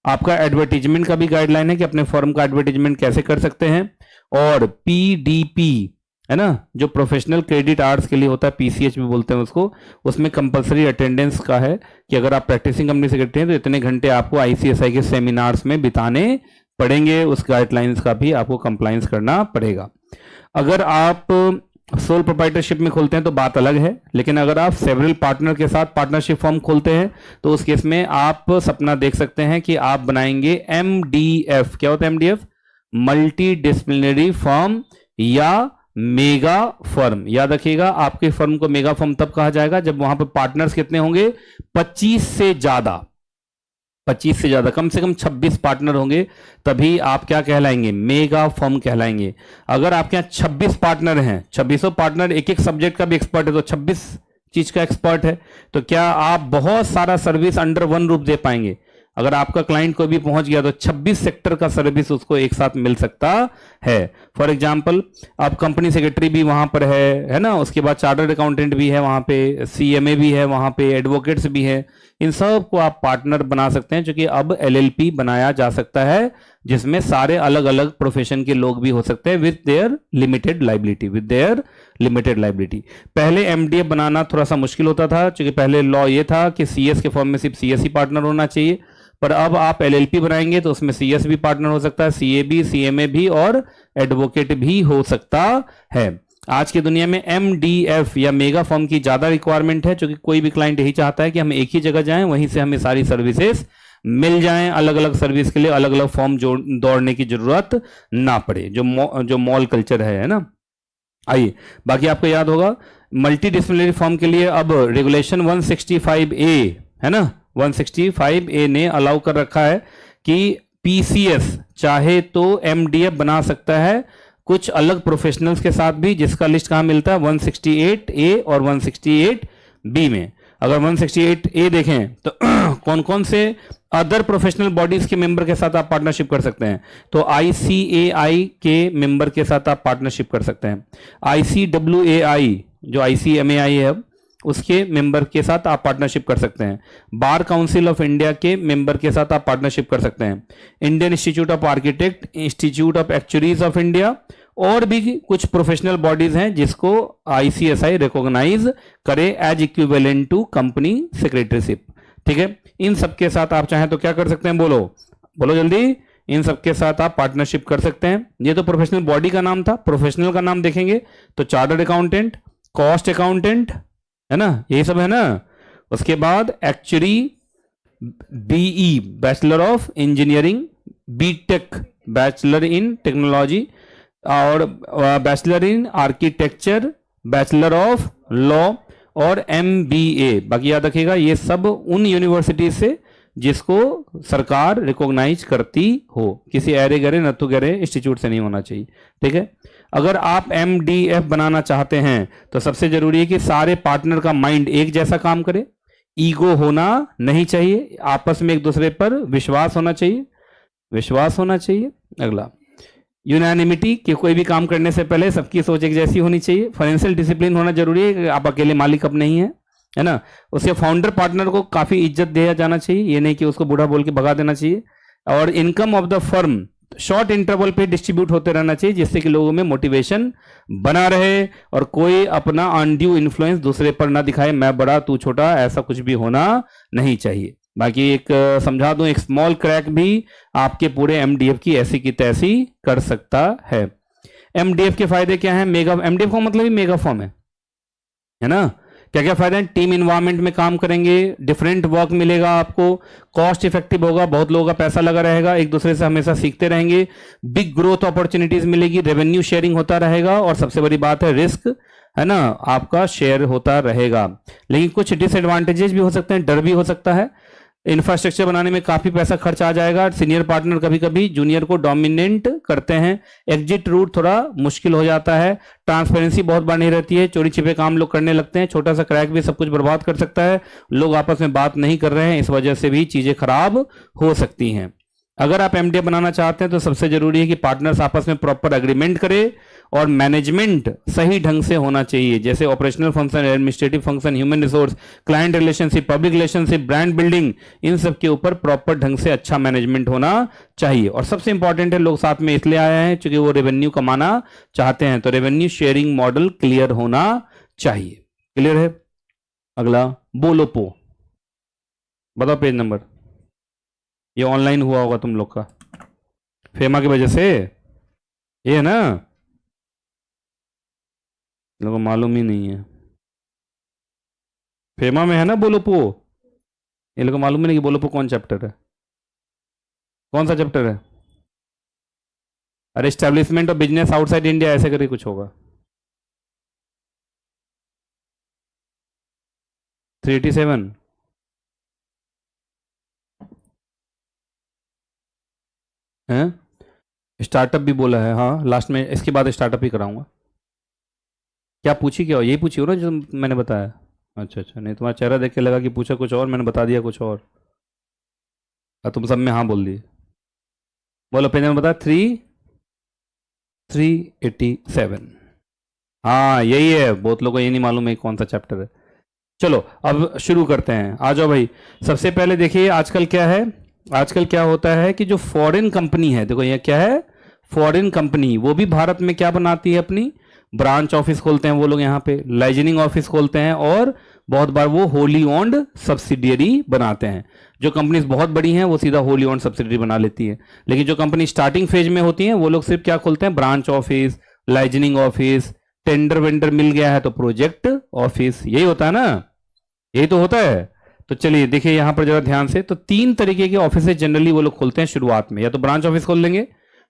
आपका एडवर्टीजमेंट का भी गाइडलाइन है कि अपने फर्म का एडवर्टीजमेंट कैसे कर सकते हैं। और पीडीपी है ना, जो प्रोफेशनल क्रेडिट आवर्स के लिए होता है, पीसीएच भी बोलते हैं उसको, उसमें कंपलसरी अटेंडेंस का है कि अगर आप प्रैक्टिसिंग कंपनी सेक्रेटरी हैं तो इतने घंटे आपको आईसीएसआई के सेमिनार्स में बिताने पड़ेंगे। उस गाइडलाइंस का भी आपको कंप्लायंस करना पड़ेगा। अगर आप सोल प्रोप्राइटरशिप में खोलते हैं तो बात अलग है, लेकिन अगर आप सेवरल पार्टनर के साथ पार्टनरशिप फॉर्म खोलते हैं तो उस केस में आप सपना देख सकते हैं कि आप बनाएंगे एमडीएफ। क्या होता है एमडीएफ, मल्टी डिसिप्लिनरी फर्म या मेगा फर्म। याद रखिएगा, आपके फर्म को मेगा फर्म तब कहा जाएगा जब वहां पर पार्टनर्स कितने होंगे, 25 से ज्यादा, 25 से ज्यादा, कम से कम 26 पार्टनर होंगे, तभी आप क्या कहलाएंगे, मेगा फर्म कहलाएंगे। अगर आपके यहाँ 26 पार्टनर हैं, 26 पार्टनर एक एक सब्जेक्ट का भी एक्सपर्ट है, तो 26 चीज का एक्सपर्ट है, तो क्या आप बहुत सारा सर्विस अंडर वन रूफ दे पाएंगे। अगर आपका क्लाइंट कोई भी पहुंच गया तो 26 सेक्टर का सर्विस उसको एक साथ मिल सकता है। फॉर एग्जांपल, अब कंपनी सेक्रेटरी भी वहां पर है ना, उसके बाद चार्टर्ड अकाउंटेंट भी है वहां पे, सीएमए भी है वहां पे, एडवोकेट्स भी है। इन सब को आप पार्टनर बना सकते हैं, क्योंकि अब एलएलपी बनाया जा सकता है जिसमें सारे अलग अलग प्रोफेशन के लोग भी हो सकते हैं विद देयर लिमिटेड लाइबिलिटी। पहले एमडीएफ बनाना थोड़ा सा मुश्किल होता था, क्योंकि पहले लॉ ये था कि सीएस के फॉर्म में सिर्फ सीएस ही पार्टनर होना चाहिए, पर अब आप एलएलपी बनाएंगे तो उसमें सीएस भी पार्टनर हो सकता है, सीए भी, सीएमए भी और एडवोकेट भी हो सकता है। आज की दुनिया में एमडीएफ या मेगा फर्म की ज्यादा रिक्वायरमेंट है, क्योंकि कोई भी क्लाइंट यही चाहता है कि हम एक ही जगह जाएं, वहीं से हमें सारी सर्विसेज मिल जाएं, अलग अलग सर्विस के लिए अलग अलग फॉर्म दौड़ने की जरूरत ना पड़े, जो मॉल कल्चर है ना। आइए, बाकी आपको याद होगा मल्टी डिसिप्लिनरी फॉर्म के लिए अब रेगुलेशन 165A है ना, 165A ने अलाउ कर रखा है कि पीसीएस चाहे तो एमडीएफ बना सकता है कुछ अलग प्रोफेशनल्स के साथ भी, जिसका लिस्ट कहाँ मिलता है 168A और 168B में। अगर 168A देखें तो कौन कौन से अदर प्रोफेशनल बॉडीज के मेंबर के साथ आप पार्टनरशिप कर सकते हैं, तो ICAI के मेंबर के साथ आप पार्टनरशिप कर सकते हैं। ICWAI जो ICMAI है उसके मेंबर के साथ आप पार्टनरशिप कर सकते हैं। बार काउंसिल ऑफ इंडिया के मेंबर के साथ आप पार्टनरशिप कर सकते हैं। Indian institute of architect, institute of actuaries of India और भी कुछ प्रोफेशनल बॉडीज हैं जिसको ICSI रिकॉग्नाइज करे as equivalent to company secretaryship. ठीक है, इन सबके साथ आप चाहें तो क्या कर सकते हैं, बोलो बोलो जल्दी, इन सबके साथ आप पार्टनरशिप कर सकते हैं। ये तो प्रोफेशनल बॉडी का नाम था। प्रोफेशनल का नाम देखेंगे तो चार्टर्ड अकाउंटेंट, कॉस्ट अकाउंटेंट, है ना, यही सब है ना। उसके बाद actuary, BE bachelor of engineering, BTech bachelor in technology और bachelor in architecture, bachelor of law और MBA। बाकी याद रखिएगा ये सब उन यूनिवर्सिटी से जिसको सरकार रिकॉग्नाइज करती हो, किसी ऐरे गरे नत्थु गरे इंस्टीट्यूट से नहीं होना चाहिए। ठीक है, अगर आप MDF बनाना चाहते हैं तो सबसे जरूरी है कि सारे पार्टनर का माइंड एक जैसा काम करे, ईगो होना नहीं चाहिए, आपस में एक दूसरे पर विश्वास होना चाहिए, विश्वास होना चाहिए। अगला, यूनानिमिटी कि कोई भी काम करने से पहले सबकी सोच एक जैसी होनी चाहिए। फाइनेंशियल डिसिप्लिन होना जरूरी है, आप अकेले मालिक अब नहीं है ना। उसके फाउंडर पार्टनर को काफी इज्जत दिया जाना चाहिए, ये नहीं कि उसको बूढ़ा बोल के भगा देना चाहिए। और income of the firm short interval पे डिस्ट्रीब्यूट होते रहना चाहिए जिससे कि लोगों में मोटिवेशन बना रहे और कोई अपना अनड्यू इन्फ्लुएंस दूसरे पर ना दिखाए, मैं बड़ा तू छोटा, ऐसा कुछ भी होना नहीं चाहिए। बाकी एक समझा दूं, एक स्मॉल क्रैक भी आपके पूरे MDF की ऐसी की तैसी कर सकता है। MDF के फायदे क्या हैं, मेगा MDF का मतलब ही मेगा फॉर्म है ना। क्या क्या फायदे हैं, टीम इन्वायरमेंट में काम करेंगे, डिफरेंट वर्क मिलेगा आपको, कॉस्ट इफेक्टिव होगा, बहुत लोगों का पैसा लगा रहेगा, एक दूसरे से हमेशा सीखते रहेंगे, बिग ग्रोथ अपॉर्चुनिटीज मिलेगी, रेवेन्यू शेयरिंग होता रहेगा और सबसे बड़ी बात है रिस्क, है ना, आपका शेयर होता रहेगा। लेकिन कुछ डिसएडवांटेजेस भी हो सकते हैं, डर भी हो सकता है। इंफ्रास्ट्रक्चर बनाने में काफी पैसा खर्च आ जाएगा, सीनियर पार्टनर कभी कभी जूनियर को डोमिनेट करते हैं, एग्जिट रूट थोड़ा मुश्किल हो जाता है, ट्रांसपेरेंसी बहुत बार नहीं रहती है, चोरी छिपे काम लोग करने लगते हैं, छोटा सा क्रैक भी सब कुछ बर्बाद कर सकता है, लोग आपस में बात नहीं कर रहे हैं, इस वजह से भी चीजें खराब हो सकती हैं। अगर आप MDF बनाना चाहते हैं तो सबसे जरूरी है कि पार्टनर्स आपस में प्रॉपर एग्रीमेंट करें और मैनेजमेंट सही ढंग से होना चाहिए, जैसे operational function, administrative function, human resource, client relationship, public relationship, brand building, इन सब के ऊपर प्रॉपर ढंग से अच्छा मैनेजमेंट होना चाहिए। और सबसे इंपॉर्टेंट है, लोग साथ में इसलिए आए हैं क्योंकि वो रेवेन्यू कमाना चाहते हैं, तो रेवेन्यू शेयरिंग मॉडल क्लियर होना चाहिए। क्लियर है। अगला, बोलोपो, बताओ पेज नंबर, ये ऑनलाइन हुआ होगा तुम लोग का फेमा की वजह से, ये है ना, लोगों को मालूम ही नहीं है, फेमा में है ना बोलोपो, ये लोगों को मालूम ही नहीं कि बोलोपो कौन चैप्टर है, कौन सा चैप्टर है। अरे establishment of business outside India ऐसे करके कुछ होगा, 387 है। स्टार्टअप भी बोला है, हाँ लास्ट में, इसके बाद स्टार्टअप ही कराऊंगा। क्या पूछी, क्या यही पूछी हो ना जो मैंने बताया। अच्छा अच्छा, नहीं तुम्हारा चेहरा देख के लगा कि पूछा कुछ और, मैंने बता दिया कुछ और, तुम सब में हाँ बोल दिए। बोलो पेज नंबर बता, 387। हाँ यही है, बहुत लोगों को ये नहीं मालूम है कौन सा चैप्टर है। चलो अब शुरू करते हैं, आ जाओ भाई। सबसे पहले देखिए आजकल क्या है, आजकल क्या होता है कि जो फॉरेन कंपनी है, देखो ये क्या है, फॉरेन कंपनी, वो भी भारत में क्या बनाती है, अपनी ब्रांच ऑफिस खोलते हैं वो लोग, यहाँ पे लाइजनिंग ऑफिस खोलते हैं और बहुत बार वो होली ओन्ड सब्सिडियरी बनाते हैं। जो कंपनीज बहुत बड़ी हैं वो सीधा होली ओन्ड सब्सिडियरी बना लेती है, लेकिन जो कंपनी स्टार्टिंग फेज में होती हैं वो लोग सिर्फ क्या खोलते हैं, branch office, liaisoning office, tender vendor मिल गया है तो प्रोजेक्ट ऑफिस, यही होता है ना, यही तो होता है। तो चलिए देखिए यहां पर जरा ध्यान से, तो 3 तरीके के ऑफिस जनरली वो लोग खोलते हैं शुरुआत में, या तो ब्रांच ऑफिस खोल लेंगे,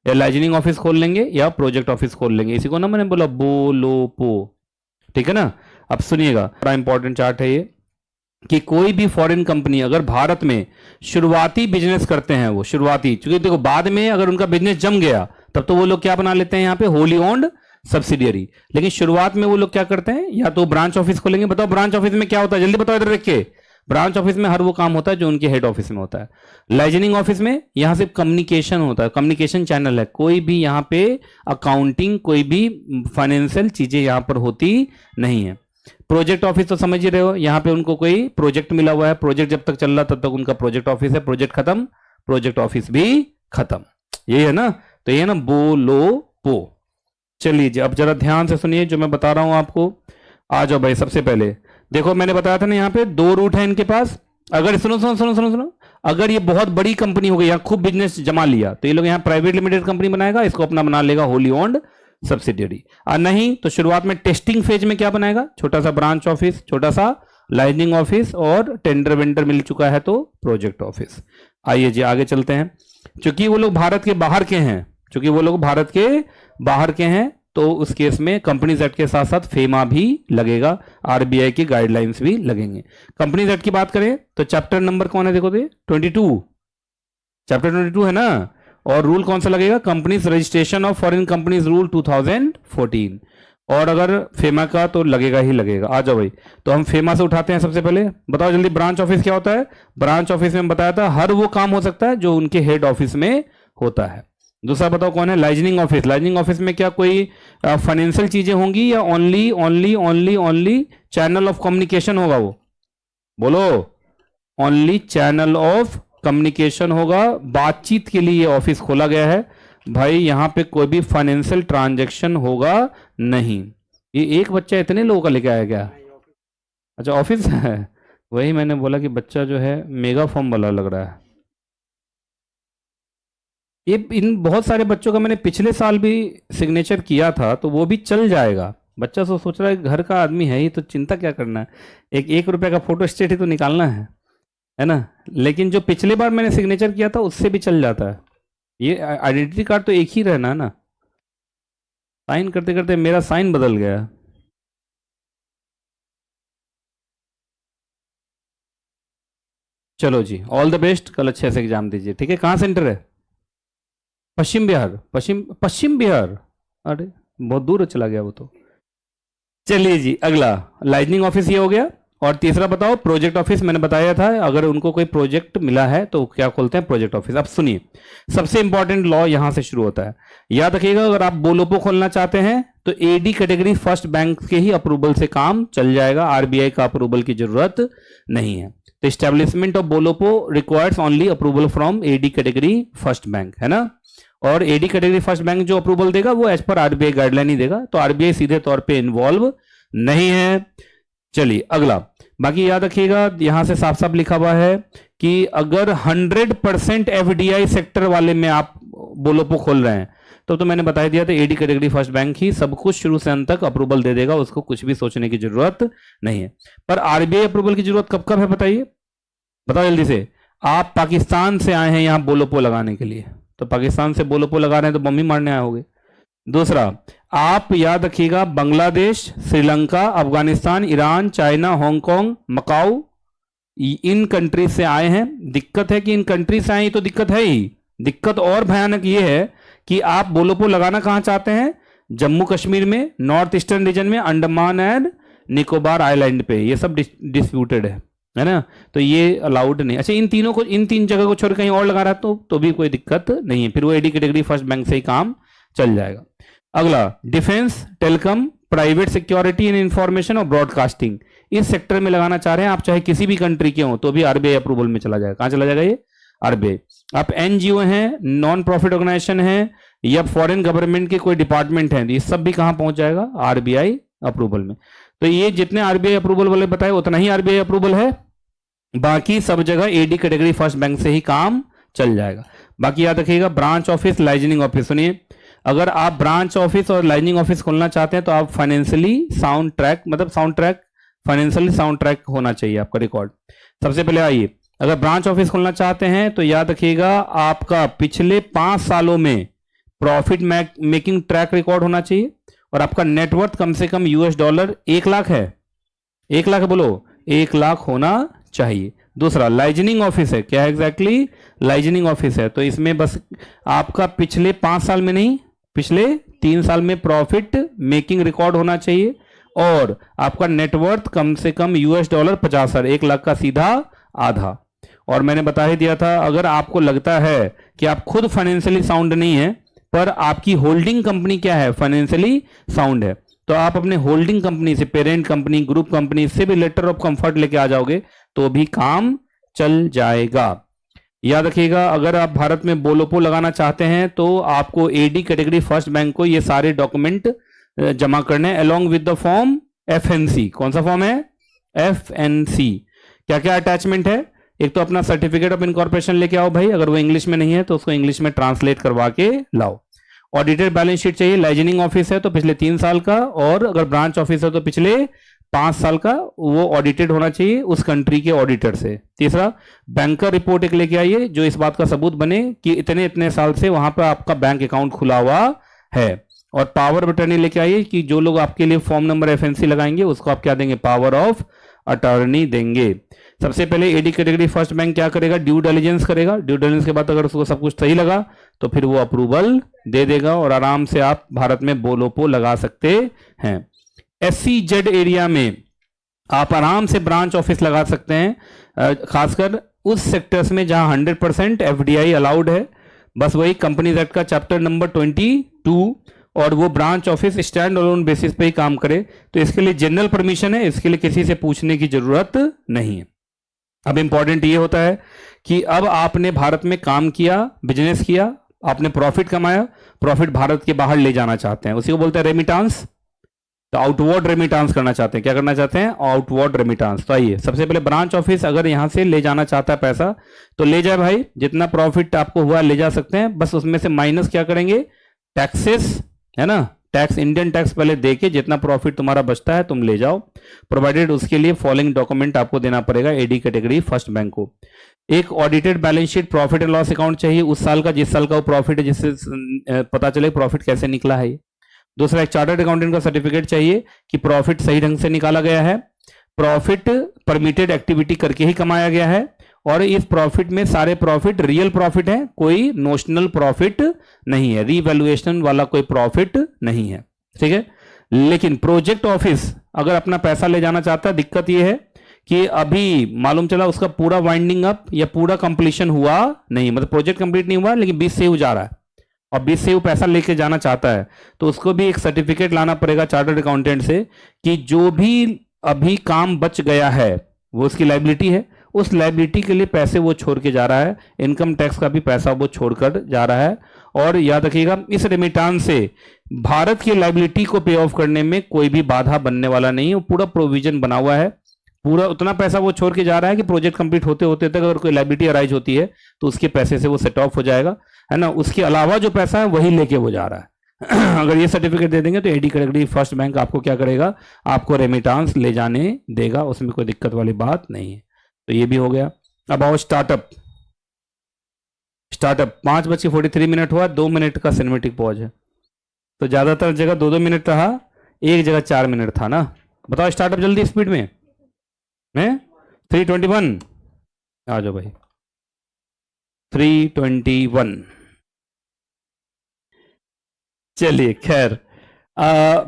या लाइजनिंग ऑफिस खोल लेंगे, या प्रोजेक्ट ऑफिस खोल लेंगे। इसी को ना मैंने बोला बोलोपो, ठीक है ना। अब सुनिएगा, बड़ा इंपॉर्टेंट चार्ट है ये, कि कोई भी फॉरेन कंपनी अगर भारत में शुरुआती बिजनेस करते हैं, वो शुरुआती, क्योंकि देखो बाद में अगर उनका बिजनेस जम गया तब तो वो लोग क्या बना लेते हैं यहाँ पे, होली ओन्ड सब्सिडियरी। लेकिन शुरुआत में वो लोग क्या करते हैं, या तो ब्रांच ऑफिस खोलेंगे। बताओ ब्रांच ऑफिस में क्या होता है, जल्दी बताओ इधर देख के। ब्रांच ऑफिस में हर वो काम होता है जो उनके हेड ऑफिस में होता है। लाइजनिंग ऑफिस में यहां सिर्फ कम्युनिकेशन होता है, कम्युनिकेशन चैनल है, कोई भी यहां पे अकाउंटिंग, कोई भी फाइनेंशियल चीजें यहां पर होती नहीं है। प्रोजेक्ट ऑफिस तो समझ ही रहे हो, यहां पे उनको कोई प्रोजेक्ट मिला हुआ है, प्रोजेक्ट जब तक चल रहा तब तक उनका प्रोजेक्ट ऑफिस है, प्रोजेक्ट खत्म प्रोजेक्ट ऑफिस भी खत्म। यही है ना, तो ये ना बोलोपो। चलिए जी, अब जरा ध्यान से सुनिए जो मैं बता रहा हूं आपको। आ जाओ भाई, सबसे पहले देखो मैंने बताया था ना यहाँ पे 2 रूट है इनके पास। अगर सुनो सुनो सुनो सुनो सुनो, अगर ये बहुत बड़ी कंपनी हो गई, यहाँ खूब बिजनेस जमा लिया, तो ये लोग यहाँ प्राइवेट लिमिटेड कंपनी बनाएगा, इसको अपना बना लेगा होली ओन्ड सब्सिडियरी। और नहीं तो शुरुआत में टेस्टिंग फेज में क्या बनाएगा, छोटा सा ब्रांच ऑफिस, छोटा सा लाइजनिंग ऑफिस, और टेंडर वेंडर मिल चुका है तो प्रोजेक्ट ऑफिस। आइए जी आगे चलते हैं। चूंकि वो लोग भारत के बाहर के हैं, चूंकि वो लोग भारत के बाहर के हैं, तो उस केस में कंपनीज एक्ट के साथ साथ फेमा भी लगेगा, आरबीआई की गाइडलाइंस भी लगेंगे। कंपनीज एक्ट की बात करें तो चैप्टर नंबर कौन है, देखो दे 22, चैप्टर 22 है ना। और रूल कौन सा लगेगा, companies registration of foreign companies rule 2014। और अगर फेमा का तो लगेगा ही लगेगा। आ जाओ भाई, तो हम फेमा से उठाते हैं सबसे पहले। बताओ जल्दी, ब्रांच ऑफिस क्या होता है। ब्रांच ऑफिस में बताया था हर वो काम हो सकता है जो उनके हेड ऑफिस में होता है। दूसरा बताओ कौन है, लाइजनिंग ऑफिस। लाइजनिंग ऑफिस में क्या कोई फाइनेंशियल चीजें होंगी या only only only only channel of communication होगा, वो बोलो। ओनली चैनल ऑफ कम्युनिकेशन होगा, बातचीत के लिए ऑफिस खोला गया है भाई। यहां पे कोई भी फाइनेंशियल ट्रांजैक्शन होगा नहीं। ये एक बच्चा इतने लोगों का लेके आया क्या, अच्छा ऑफिस है। वही मैंने बोला कि बच्चा जो है मेगा फॉर्म वाला लग रहा है। ये इन बहुत सारे बच्चों का मैंने पिछले साल भी सिग्नेचर किया था, तो वो भी चल जाएगा। बच्चा सोच रहा है घर का आदमी है ही तो चिंता क्या करना है, एक रुपए का फोटो स्टेट ही तो निकालना है ना। लेकिन जो पिछले बार मैंने सिग्नेचर किया था उससे भी चल जाता है। ये आइडेंटिटी कार्ड तो एक ही रहना है ना। साइन करते करते मेरा साइन बदल गया। चलो जी, ऑल द बेस्ट, कल अच्छे से एग्जाम दीजिए, ठीक है। कहाँ सेंटर है, पश्चिम बिहार, पश्चिम बिहार, अरे बहुत दूर चला गया वो तो। चलिए जी, अगला लाइजनिंग ऑफिस ये हो गया। और तीसरा बताओ, प्रोजेक्ट ऑफिस। मैंने बताया था अगर उनको कोई प्रोजेक्ट मिला है तो क्या खोलते हैं, प्रोजेक्ट ऑफिस। अब सुनिए, सबसे इंपॉर्टेंट लॉ यहां से शुरू होता है। याद रखिएगा, अगर आप बोलोपो खोलना चाहते हैं तो एडी कैटेगरी फर्स्ट बैंक के ही अप्रूवल से काम चल जाएगा, आरबीआई का अप्रूवल की जरूरत नहीं है। तो establishment of BO LO PO requires only approval from AD category first bank, है ना। और एडी कैटेगरी फर्स्ट बैंक जो अप्रूवल देगा वो एज पर आरबीआई गाइडलाइन ही देगा, तो आरबीआई सीधे तौर पे इन्वॉल्व नहीं है। चलिए अगला, बाकी याद रखिएगा यहां से साफ साफ लिखा हुआ है कि अगर 100% एफडीआई सेक्टर वाले में आप बोलोपो खोल रहे हैं तो मैंने बता दिया था एडी कैटेगरी फर्स्ट बैंक ही सब कुछ शुरू से अंत तक अप्रूवल दे देगा, उसको कुछ भी सोचने की जरूरत नहीं है। पर आरबीआई अप्रूवल की जरूरत कब कब है बताइए, बताओ जल्दी से। आप पाकिस्तान से आए हैं यहां बोलोपो लगाने के लिए, तो पाकिस्तान से बोलोपो लगा रहे हैं तो बम ही मारने आए होंगे। दूसरा, आप याद रखिएगा Bangladesh, Sri Lanka, Afghanistan, Iran, China, Hong Kong, Macau, इन कंट्रीज से आए हैं। दिक्कत है कि इन कंट्रीज से आए तो दिक्कत है ही। दिक्कत और भयानक ये है कि आप बोलोपो लगाना कहां चाहते हैं, जम्मू कश्मीर में, नॉर्थ ईस्टर्न रीजन में, अंडमान एंड निकोबार आइलैंड पे, ये सब डिस्प्यूटेड है ना, तो ये अलाउड नहीं। अच्छा, इन तीनों को, इन 3 जगह को छोड़ कहीं और लगा रहा तो भी कोई दिक्कत नहीं है, फिर वो एडी कैटेगरी फर्स्ट बैंक से ही काम चल जाएगा। अगला, defence, telecom, private security and information और ब्रॉडकास्टिंग, इस सेक्टर में लगाना चाह रहे हैं आप, चाहे किसी भी कंट्री के हो तो भी आरबीआई अप्रूवल में चला जाएगा। कहां चला जाएगा ये, आरबीआई। आप एनजीओ हैं, नॉन प्रॉफिट ऑर्गेनाइजेशन है, या फॉरेन गवर्नमेंट के कोई डिपार्टमेंट है, ये सब भी कहां पहुंच जाएगा, आरबीआई अप्रूवल में। तो ये जितने आरबीआई अप्रूवल वाले बताए उतना ही आरबीआई अप्रूवल है, बाकी सब जगह एडी कैटेगरी फर्स्ट बैंक से ही काम चल जाएगा। बाकी याद रखिएगा, ब्रांच ऑफिस, लाइजनिंग ऑफिस। सुनिए, अगर आप ब्रांच ऑफिस और लाइजनिंग ऑफिस खोलना चाहते हैं तो आप फाइनेंशियली साउंड ट्रैक, मतलब sound track, financially sound track होना चाहिए आपका रिकॉर्ड। सबसे पहले आइए, अगर ब्रांच ऑफिस खोलना चाहते हैं तो याद रखिएगा आपका पिछले 5 सालों में प्रॉफिट मेकिंग ट्रैक रिकॉर्ड होना चाहिए, और आपका नेटवर्थ कम से कम $1 1 लाख है, 1 लाख बोलो, 1 लाख होना चाहिए। दूसरा, लाइजनिंग ऑफिस है, क्या एग्जैक्टली लाइजनिंग ऑफिस है, तो इसमें बस आपका पिछले 5 साल में नहीं, पिछले 3 साल में प्रॉफिट मेकिंग रिकॉर्ड होना चाहिए और आपका नेटवर्थ कम से कम $50, 1 लाख का सीधा आधा। और मैंने बता ही दिया था, अगर आपको लगता है कि आप खुद फाइनेंशियली साउंड नहीं है पर आपकी होल्डिंग कंपनी क्या है, फाइनेंशियली साउंड है, तो आप अपने होल्डिंग कंपनी से, पेरेंट कंपनी, ग्रुप कंपनी से भी लेटर ऑफ कंफर्ट लेके आ जाओगे तो भी काम चल जाएगा। याद रखिएगा, अगर आप भारत में बोलोपो लगाना चाहते हैं तो आपको एडी कैटेगरी फर्स्ट बैंक को ये सारे डॉक्यूमेंट जमा करने along with the form FNC. कौन सा फॉर्म है, एफएनसी। क्या क्या अटैचमेंट है, एक तो अपना सर्टिफिकेट ऑफ इनकॉर्पोरेशन लेके आओ भाई, अगर वो इंग्लिश में नहीं है तो उसको इंग्लिश में ट्रांसलेट करवा के लाओ। ऑडिटेड बैलेंस शीट चाहिए, लाइजनिंग ऑफिस है तो पिछले 3 साल का, और अगर ब्रांच ऑफिस है तो पिछले 5 साल का, वो ऑडिटेड होना चाहिए उस कंट्री के ऑडिटर से। तीसरा, बैंकर रिपोर्ट एक लेके आइए जो इस बात का सबूत बने कि इतने इतने साल से वहां पर आपका बैंक अकाउंट खुला हुआ है। और पावर ऑफ अटर्नी लेके आइए कि जो लोग आपके लिए फॉर्म नंबर एफएनसी लगाएंगे उसको आप क्या देंगे, पावर ऑफ अटर्नी देंगे। सबसे पहले एडी कैटेगरी फर्स्ट बैंक क्या करेगा, ड्यू डिलिजेंस करेगा। ड्यू डिलिजेंस के बाद अगर उसको सब कुछ सही लगा तो फिर वो अप्रूवल दे देगा और आराम से आप भारत में बोलोपो लगा सकते हैं। SEZ एरिया में आप आराम से ब्रांच ऑफिस लगा सकते हैं, खासकर उस सेक्टर्स में जहां 100% FDI अलाउड है। बस वही कंपनीज एक्ट का चैप्टर नंबर 22, और वो branch office stand alone basis पे ही काम करे, तो इसके लिए जनरल परमिशन है, इसके लिए किसी से पूछने की जरूरत नहीं है। अब इंपॉर्टेंट ये होता है कि अब आपने भारत में काम किया, बिजनेस किया, आपने प्रॉफिट कमाया, प्रॉफिट भारत के बाहर ले जाना चाहते हैं, उसी को बोलते हैं रेमिटांस। तो आउटवर्ड रेमिटांस करना चाहते हैं, क्या करना चाहते हैं, आउटवर्ड रेमिटांस। तो आइए, सबसे पहले ब्रांच ऑफिस अगर यहां से ले जाना चाहता है पैसा तो ले जाए भाई, जितना प्रॉफिट आपको हुआ ले जा सकते हैं, बस उसमें से माइनस क्या करेंगे, टैक्सेस, है ना, टैक्स, इंडियन टैक्स पहले देके जितना प्रॉफिट तुम्हारा बचता है तुम ले जाओ, प्रोवाइडेड उसके लिए फॉलोइंग डॉक्यूमेंट आपको देना पड़ेगा एडी कैटेगरी फर्स्ट बैंक को। एक audited balance sheet, profit and loss account चाहिए उस साल का जिस साल का वो प्रॉफिट है, जिससे पता चले प्रॉफिट कैसे निकला है। दूसरा, एक चार्टर्ड अकाउंटेंट का सर्टिफिकेट चाहिए कि प्रॉफिट सही ढंग से निकाला गया है, प्रॉफिट परमिटेड एक्टिविटी करके ही कमाया गया है, और इस प्रॉफिट में सारे प्रॉफिट रियल प्रॉफिट है, कोई नोशनल प्रॉफिट नहीं है, रीवैल्यूएशन वाला कोई प्रॉफिट नहीं है, ठीक है। लेकिन प्रोजेक्ट ऑफिस अगर अपना पैसा ले जाना चाहता है, दिक्कत यह है कि अभी मालूम चला उसका पूरा वाइंडिंग अप या पूरा कंप्लीशन हुआ नहीं, मतलब प्रोजेक्ट कंप्लीट नहीं हुआ लेकिन 20 से वो जा रहा है और 20 से वो पैसा लेके जाना चाहता है, तो उसको भी एक सर्टिफिकेट लाना पड़ेगा चार्टर्ड अकाउंटेंट से कि जो भी अभी काम बच गया है वो उसकी लाइबिलिटी है, उस लाइबिलिटी के लिए पैसे वो छोड़ के जा रहा है, इनकम टैक्स का भी पैसा वो छोड़कर जा रहा है। और याद रखिएगा, इस रेमिटांस से भारत की लाइबिलिटी को पे ऑफ करने में कोई भी बाधा बनने वाला नहीं है, वो पूरा प्रोविजन बना हुआ है, पूरा उतना पैसा वो छोड़ के जा रहा है कि प्रोजेक्ट कंप्लीट होते होते तक अगर कोई लाइबिलिटी अराइज होती है तो उसके पैसे से वो सेट ऑफ हो जाएगा, है ना। उसके अलावा जो पैसा है वही लेके वो जा रहा है। अगर ये सर्टिफिकेट दे देंगे तो एडी कैटेगरी फर्स्ट बैंक आपको क्या करेगा, आपको रेमिटांस ले जाने देगा, उसमें कोई दिक्कत वाली बात नहीं है। तो ये भी हो गया। अब आओ स्टार्टअप। 5:43 हुआ, 2 मिनट का सिनेमेटिक पॉज है, तो ज्यादातर जगह 2-2 मिनट रहा, एक जगह 4 मिनट था ना। बताओ स्टार्टअप जल्दी स्पीड में, 321 आ जाओ भाई, 321। चलिए खैर,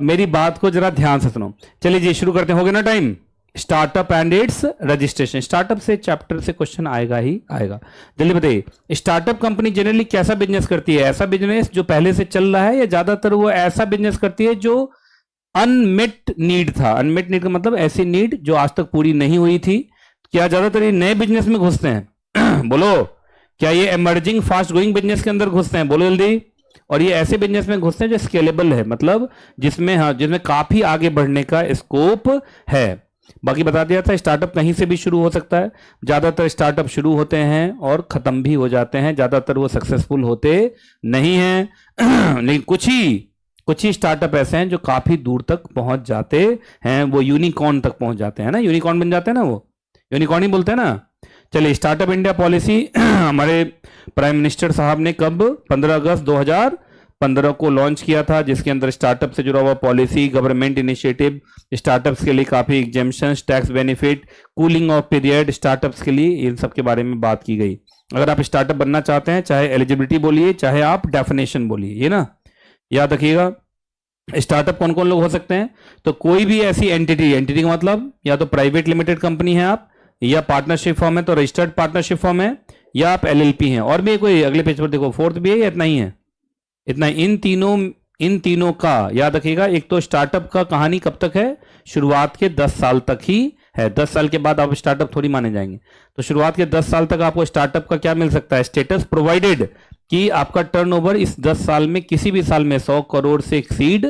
मेरी बात को जरा ध्यान से सुनो। चलिए जी शुरू करते हैं, हो गया ना time. Startup and it's registration, startup से चैप्टर से क्वेश्चन आएगा ही आएगा। जल्दी बताइए, स्टार्टअप कंपनी जनरली कैसा बिजनेस करती है, ऐसा बिजनेस जो पहले से चल रहा है, या ज्यादातर वो ऐसा बिजनेस करती है जो अनमेट नीड था। अनमेट नीड का मतलब ऐसी नीड जो आज तक पूरी नहीं हुई थी। क्या ज्यादातर ये नए बिजनेस में घुसते हैं? बोलो, क्या ये इमर्जिंग फास्ट ग्रोइंग बिजनेस के अंदर घुसते हैं? बोलो जल्दी। और ये ऐसे बिजनेस में घुसते हैं जो स्केलेबल है, मतलब जिसमें काफी आगे बढ़ने का स्कोप है। बाकी बता दिया था, स्टार्टअप कहीं से भी शुरू हो सकता है, ज्यादातर स्टार्टअप शुरू होते हैं और खत्म भी हो जाते हैं, ज्यादातर वो सक्सेसफुल होते नहीं हैं। लेकिन कुछ ही स्टार्टअप ऐसे हैं जो काफी दूर तक पहुंच जाते हैं, वो यूनिकॉर्न तक पहुंच जाते हैं ना, यूनिकॉर्न बन जाते हैं ना, वो यूनिकॉर्न ही बोलते हैं ना। चलिए, स्टार्टअप इंडिया पॉलिसी हमारे प्राइम मिनिस्टर साहब ने कब 15 अगस्त 2015 को लॉन्च किया था, जिसके अंदर स्टार्टअप से जुड़ा हुआ पॉलिसी, गवर्नमेंट इनिशिएटिव, स्टार्टअप्स के लिए काफी exemptions, tax benefit, cooling of period startups के लिए, इन सब के बारे में बात की गई। अगर आप स्टार्टअप बनना चाहते हैं, चाहे एलिजिबिलिटी बोलिए चाहे आप डेफिनेशन बोलिए, ये ना याद रखिएगा। स्टार्टअप कौन कौन लोग हो सकते हैं? तो कोई भी ऐसी एंटिटी, एंटिटी का मतलब या तो प्राइवेट लिमिटेड कंपनी है आप, या पार्टनरशिप फॉर्म है तो रजिस्टर्ड पार्टनरशिप फॉर्म है, या आप एलएलपी हैं। और भी कोई अगले पेज पर देखो, फोर्थ भी है या इतना ही है? इतना। इन तीनों का याद रखिएगा। एक तो स्टार्टअप का कहानी कब तक है? शुरुआत के 10 साल तक ही है। 10 साल के बाद आप स्टार्टअप थोड़ी माने जाएंगे। तो शुरुआत के 10 साल तक आपको स्टार्टअप का क्या मिल सकता है? स्टेटस, प्रोवाइडेड कि आपका टर्नओवर इस 10 साल में किसी भी साल में 100 करोड़ से एक्सीड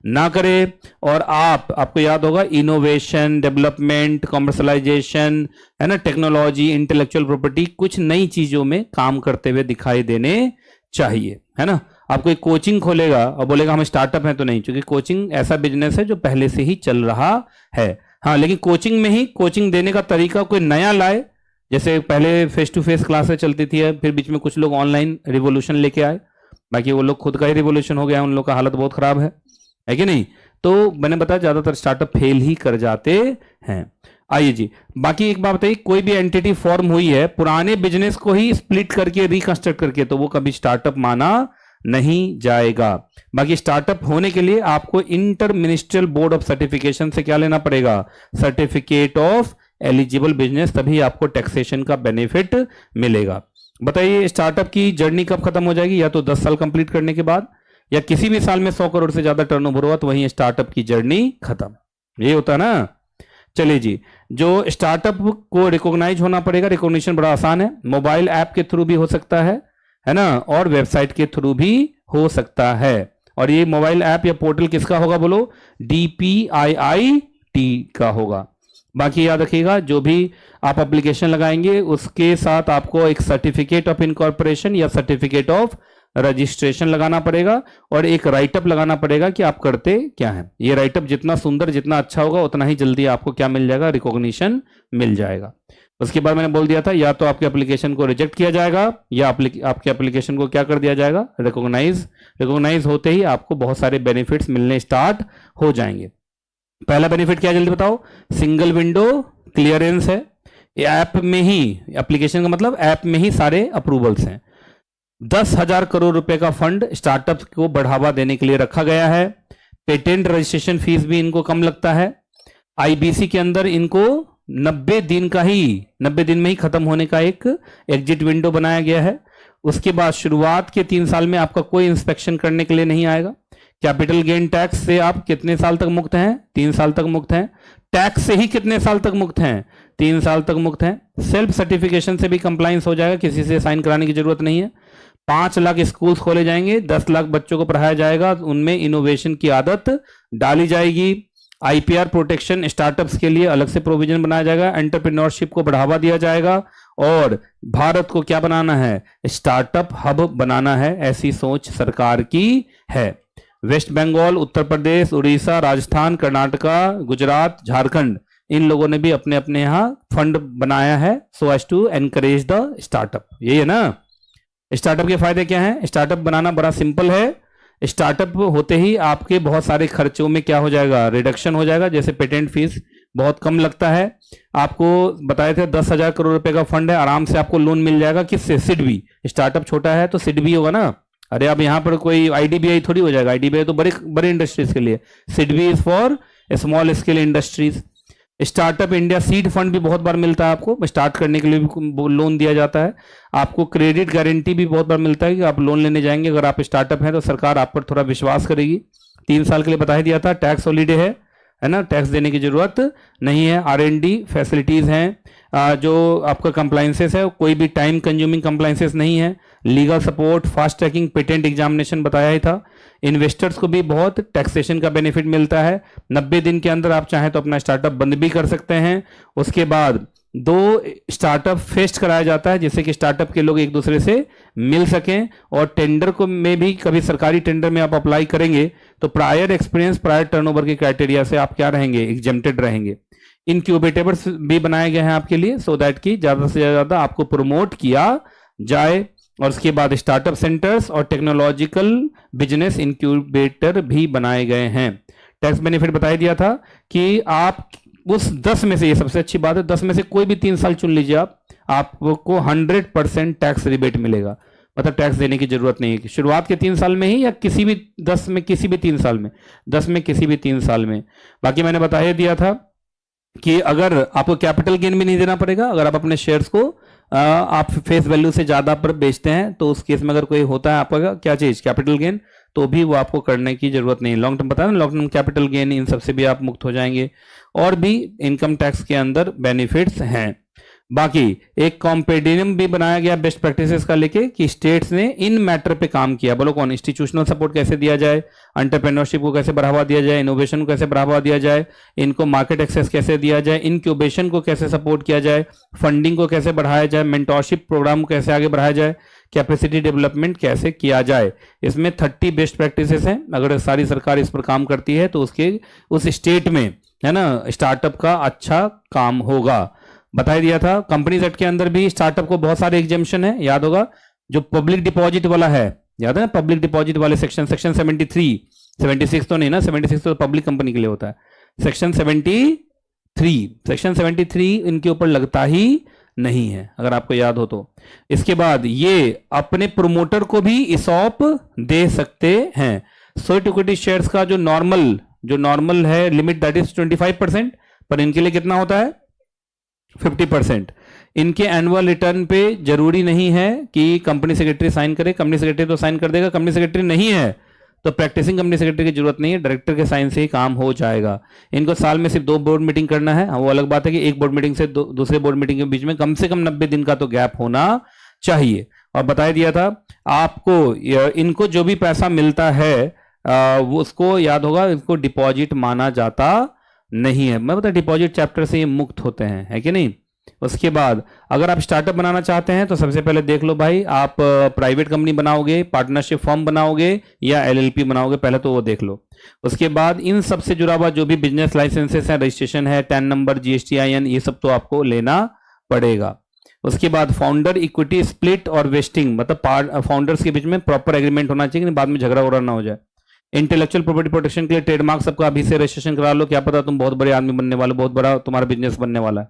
ना करे, और आपको याद होगा इनोवेशन, डेवलपमेंट, कॉमर्शलाइजेशन, है ना, टेक्नोलॉजी, इंटेलेक्चुअल प्रॉपर्टी, कुछ नई चीजों में काम करते हुए दिखाई देने चाहिए, है ना। आप कोई कोचिंग खोलेगा और बोलेगा हम स्टार्टअप हैं, तो नहीं, क्योंकि कोचिंग ऐसा बिजनेस है जो पहले से ही चल रहा है। हाँ, लेकिन कोचिंग में ही कोचिंग देने का तरीका कोई नया लाए, जैसे पहले फेस टू फेस क्लासेस चलती थी, फिर बीच में कुछ लोग ऑनलाइन रिवोल्यूशन लेके आए, बाकी वो लोग खुद का ही रिवोल्यूशन हो गया, उन लोग का हालत बहुत खराब है कि नहीं। तो मैंने बताया ज्यादातर स्टार्टअप फेल ही कर जाते हैं। आइए जी, बाकी एक बात बताइए, कोई भी एंटिटी फॉर्म हुई है पुराने बिजनेस को ही स्प्लिट करके, रिकंस्ट्रक्ट करके, तो वो कभी स्टार्टअप माना नहीं जाएगा। बाकी स्टार्टअप होने के लिए आपको inter ministerial board of certification से क्या लेना पड़ेगा? सर्टिफिकेट ऑफ एलिजिबल बिजनेस, तभी आपको टैक्सेशन का बेनिफिट मिलेगा। बताइए स्टार्टअप की जर्नी कब खत्म हो जाएगी? या तो 10 साल कंप्लीट करने के बाद, या किसी भी साल में 100 करोड़ से ज्यादा टर्नओवर हुआ तो वहीं स्टार्टअप की जर्नी खत्म। ये होता है ना। चलिए जी, जो स्टार्टअप को रिकॉग्नाइज होना पड़ेगा, रिकॉग्निशन बड़ा आसान है, मोबाइल ऐप के थ्रू भी हो सकता है ना, और वेबसाइट के थ्रू भी हो सकता है। और ये मोबाइल ऐप या पोर्टल किसका होगा बोलो? DPIIT का होगा। बाकी याद रखिएगा, जो भी आप एप्लीकेशन लगाएंगे उसके साथ आपको एक सर्टिफिकेट ऑफ इनकॉर्पोरेशन या सर्टिफिकेट ऑफ रजिस्ट्रेशन लगाना पड़ेगा, और एक राइटअप लगाना पड़ेगा कि आप करते क्या हैं। ये राइटअप जितना सुंदर, जितना अच्छा होगा, उतना ही जल्दी आपको क्या मिल जाएगा? रिकॉग्निशन मिल जाएगा। उसके बाद मैंने बोल दिया था, या तो आपके एप्लीकेशन को रिजेक्ट किया जाएगा, या आपके एप्लीकेशन को क्या कर दिया जाएगा? रिकॉग्नाइज होते ही आपको बहुत सारे बेनिफिट्स मिलने स्टार्ट हो जाएंगे। पहला बेनिफिट क्या, जल्दी बताओ? सिंगल विंडो क्लियरेंस है। ऐप में ही, एप्लीकेशन का मतलब ऐप में ही सारे अप्रूवल्स हैं। 10,000 करोड़ रुपए का फंड स्टार्टअप को बढ़ावा देने के लिए रखा गया है। पेटेंट रजिस्ट्रेशन फीस भी इनको कम लगता है। आईबीसी के अंदर इनको 90 दिन में ही खत्म होने का एक एग्जिट विंडो बनाया गया है। उसके बाद शुरुआत के 3 साल में आपका कोई इंस्पेक्शन करने के लिए नहीं आएगा। कैपिटल गेन टैक्स से आप कितने साल तक मुक्त हैं? 3 साल तक मुक्त हैं। टैक्स से ही कितने साल तक मुक्त हैं? 3 साल तक मुक्त हैं। सेल्फ सर्टिफिकेशन से भी कंप्लायंस हो जाएगा, किसी से साइन कराने की जरूरत नहीं है। 5 लाख स्कूल्स खोले जाएंगे, 10 लाख बच्चों को पढ़ाया जाएगा, उनमें इनोवेशन की आदत डाली जाएगी। आईपीआर प्रोटेक्शन स्टार्टअप्स के लिए अलग से प्रोविजन बनाया जाएगा। एंटरप्रेन्योरशिप को बढ़ावा दिया जाएगा, और भारत को क्या बनाना है? स्टार्टअप हब बनाना है, ऐसी सोच सरकार की है। वेस्ट बंगाल, उत्तर प्रदेश, उड़ीसा, राजस्थान, कर्नाटका, गुजरात, झारखंड, इन लोगों ने भी अपने अपने यहां फंड बनाया है, so as to encourage the startup. यही है ना। स्टार्टअप के फायदे क्या हैं? स्टार्टअप बनाना बड़ा सिंपल है। स्टार्टअप होते ही आपके बहुत सारे खर्चों में क्या हो जाएगा? रिडक्शन हो जाएगा। जैसे पेटेंट फीस बहुत कम लगता है। आपको बताए थे 10,000 करोड़ रुपए का फंड है, आराम से आपको लोन मिल जाएगा। किससे? सिडबी। स्टार्टअप छोटा है तो सिडबी होगा ना। अरे अब यहाँ पर कोई आईडीबीआई थोड़ी हो जाएगा। आईडीबीआई तो बड़े इंडस्ट्रीज के लिए, SIDBI is for small scale industries. Startup India seed fund भी बहुत बार मिलता है आपको, स्टार्ट करने के लिए भी लोन दिया जाता है। आपको क्रेडिट गारंटी भी बहुत बार मिलता है कि आप लोन लेने जाएंगे, अगर आप स्टार्टअप हैं तो सरकार आप पर थोड़ा विश्वास करेगी। 3 साल के लिए बता ही दिया था। टैक्स हॉलीडे है ना, टैक्स देने की जरूरत नहीं है। R&D फैसिलिटीज हैं। जो आपका कंप्लाइंसेस है, कोई भी टाइम कंज्यूमिंग कंप्लाइंसेस नहीं है। Legal support, fast tracking, patent examination बताया ही था। इन्वेस्टर्स को भी बहुत टैक्सेशन का बेनिफिट मिलता है। 90 दिन के अंदर आप चाहें तो अपना स्टार्टअप बंद भी कर सकते हैं। उसके बाद 2 स्टार्टअप फेस्ट कराया जाता है, जिससे कि स्टार्टअप के लोग एक दूसरे से मिल सकें। और टेंडर को में भी, कभी सरकारी टेंडर में आप अप्लाई करेंगे तो प्रायर एक्सपीरियंस, प्रायर टर्नओवर के क्राइटेरिया से आप क्या रहेंगे? एग्जेम्प्टेड रहेंगे। इनक्यूबेटेबल्स भी बनाए गए हैं आपके लिए, सो दैट कि ज्यादा से ज्यादा आपको प्रमोट किया जाए। और उसके बाद स्टार्टअप सेंटर्स और टेक्नोलॉजिकल बिजनेस इंक्यूबेटर भी बनाए गए हैं। टैक्स बेनिफिट बता दिया था कि आप उस 10 में से, ये सबसे अच्छी बात है, 10 में से कोई भी 3 साल चुन लीजिए आपको 100% टैक्स रिबेट मिलेगा। मतलब टैक्स देने की जरूरत नहीं है शुरुआत के 3 साल में ही, या किसी भी 10 में, किसी भी 3 साल में, 10 में किसी भी 3 साल में। बाकी मैंने बता दिया था कि अगर आपको कैपिटल गेन भी नहीं देना पड़ेगा, अगर आप अपने शेयर्स को आप फेस वैल्यू से ज्यादा पर बेचते हैं तो उस केस में अगर कोई होता है आपका क्या चीज कैपिटल गेन, तो भी वो आपको करने की जरूरत नहीं। लॉन्ग टर्म पता है ना, लॉन्ग टर्म कैपिटल गेन, इन सबसे भी आप मुक्त हो जाएंगे। और भी इनकम टैक्स के अंदर बेनिफिट्स हैं। बाकी एक कॉम्पेडियम भी बनाया गया बेस्ट प्रैक्टिसेस का लेके कि स्टेट्स ने इन मैटर पे काम किया। बोलो कौन? इंस्टीट्यूशनल सपोर्ट कैसे दिया जाए, एंटरप्रेन्योरशिप को कैसे बढ़ावा दिया जाए, इनोवेशन को कैसे बढ़ावा दिया जाए, इनको मार्केट एक्सेस कैसे दिया जाए, इनक्यूबेशन को कैसे सपोर्ट किया जाए, फंडिंग को कैसे बढ़ाया जाए, मेंटोरशिप प्रोग्राम को कैसे आगे बढ़ाया जाए, कैपेसिटी डेवलपमेंट कैसे किया जाए। इसमें 30 बेस्ट प्रैक्टिसेस हैं। अगर सारी सरकार इस पर काम करती है तो उसके उस स्टेट में है ना स्टार्टअप का अच्छा काम होगा। बता दिया था कंपनीज एक्ट के अंदर भी स्टार्टअप को बहुत सारे एग्जेम्पशन है, याद होगा। जो पब्लिक डिपॉजिट वाला है, याद है ना, पब्लिक डिपॉजिट वाले सेक्शन 73, 76 तो नहीं ना, 76 तो पब्लिक कंपनी के लिए होता है। सेक्शन 73 इनके ऊपर लगता ही नहीं है, अगर आपको याद हो तो। इसके बाद ये अपने प्रोमोटर को भी ESOP दे सकते हैं। स्वेट इक्विटी शेयर्स का जो नॉर्मल है लिमिट दैट इज 25%, पर इनके लिए कितना होता है 50%। इनके एनुअल रिटर्न पे जरूरी नहीं है कि कंपनी सेक्रेटरी साइन करे, कंपनी सेक्रेटरी तो साइन कर देगा, कंपनी सेक्रेटरी नहीं है तो प्रैक्टिसिंग कंपनी सेक्रेटरी की जरूरत नहीं है, डायरेक्टर के साइन से ही काम हो जाएगा। इनको साल में सिर्फ 2 बोर्ड मीटिंग करना है। वो अलग बात है कि एक बोर्ड मीटिंग से दूसरे बोर्ड मीटिंग के बीच में कम से कम 90 दिन का तो गैप होना चाहिए। और बता दिया था आपको इनको जो भी पैसा मिलता है वो उसको याद होगा, इसको डिपॉजिट माना जाता नहीं है। मैं बता डिपॉजिट चैप्टर से ये मुक्त होते हैं, है कि नहीं। उसके बाद अगर आप स्टार्टअप बनाना चाहते हैं तो सबसे पहले देख लो भाई, आप प्राइवेट कंपनी बनाओगे, पार्टनरशिप फर्म बनाओगे या LLP बनाओगे, पहले तो वो देख लो। उसके बाद इन सब से जुड़ा हुआ जो भी बिजनेस लाइसेंसेस है, रजिस्ट्रेशन है, टैन नंबर, GSTIN, ये सब तो आपको लेना पड़ेगा। उसके बाद फाउंडर इक्विटी स्प्लिट और वेस्टिंग, मतलब फाउंडर्स के बीच में प्रॉपर एग्रीमेंट होना चाहिए कि बाद में झगड़ा वगड़ा ना हो जाए। इंटेलेक्चुअल प्रॉपर्टी प्रोटेक्शन के लिए ट्रेडमार्क सबका अभी से रजिस्ट्रेशन करा लो, क्या पता तुम बहुत बड़े आदमी बनने वाले, बहुत बड़ा तुम्हारा बिजनेस बनने वाला है।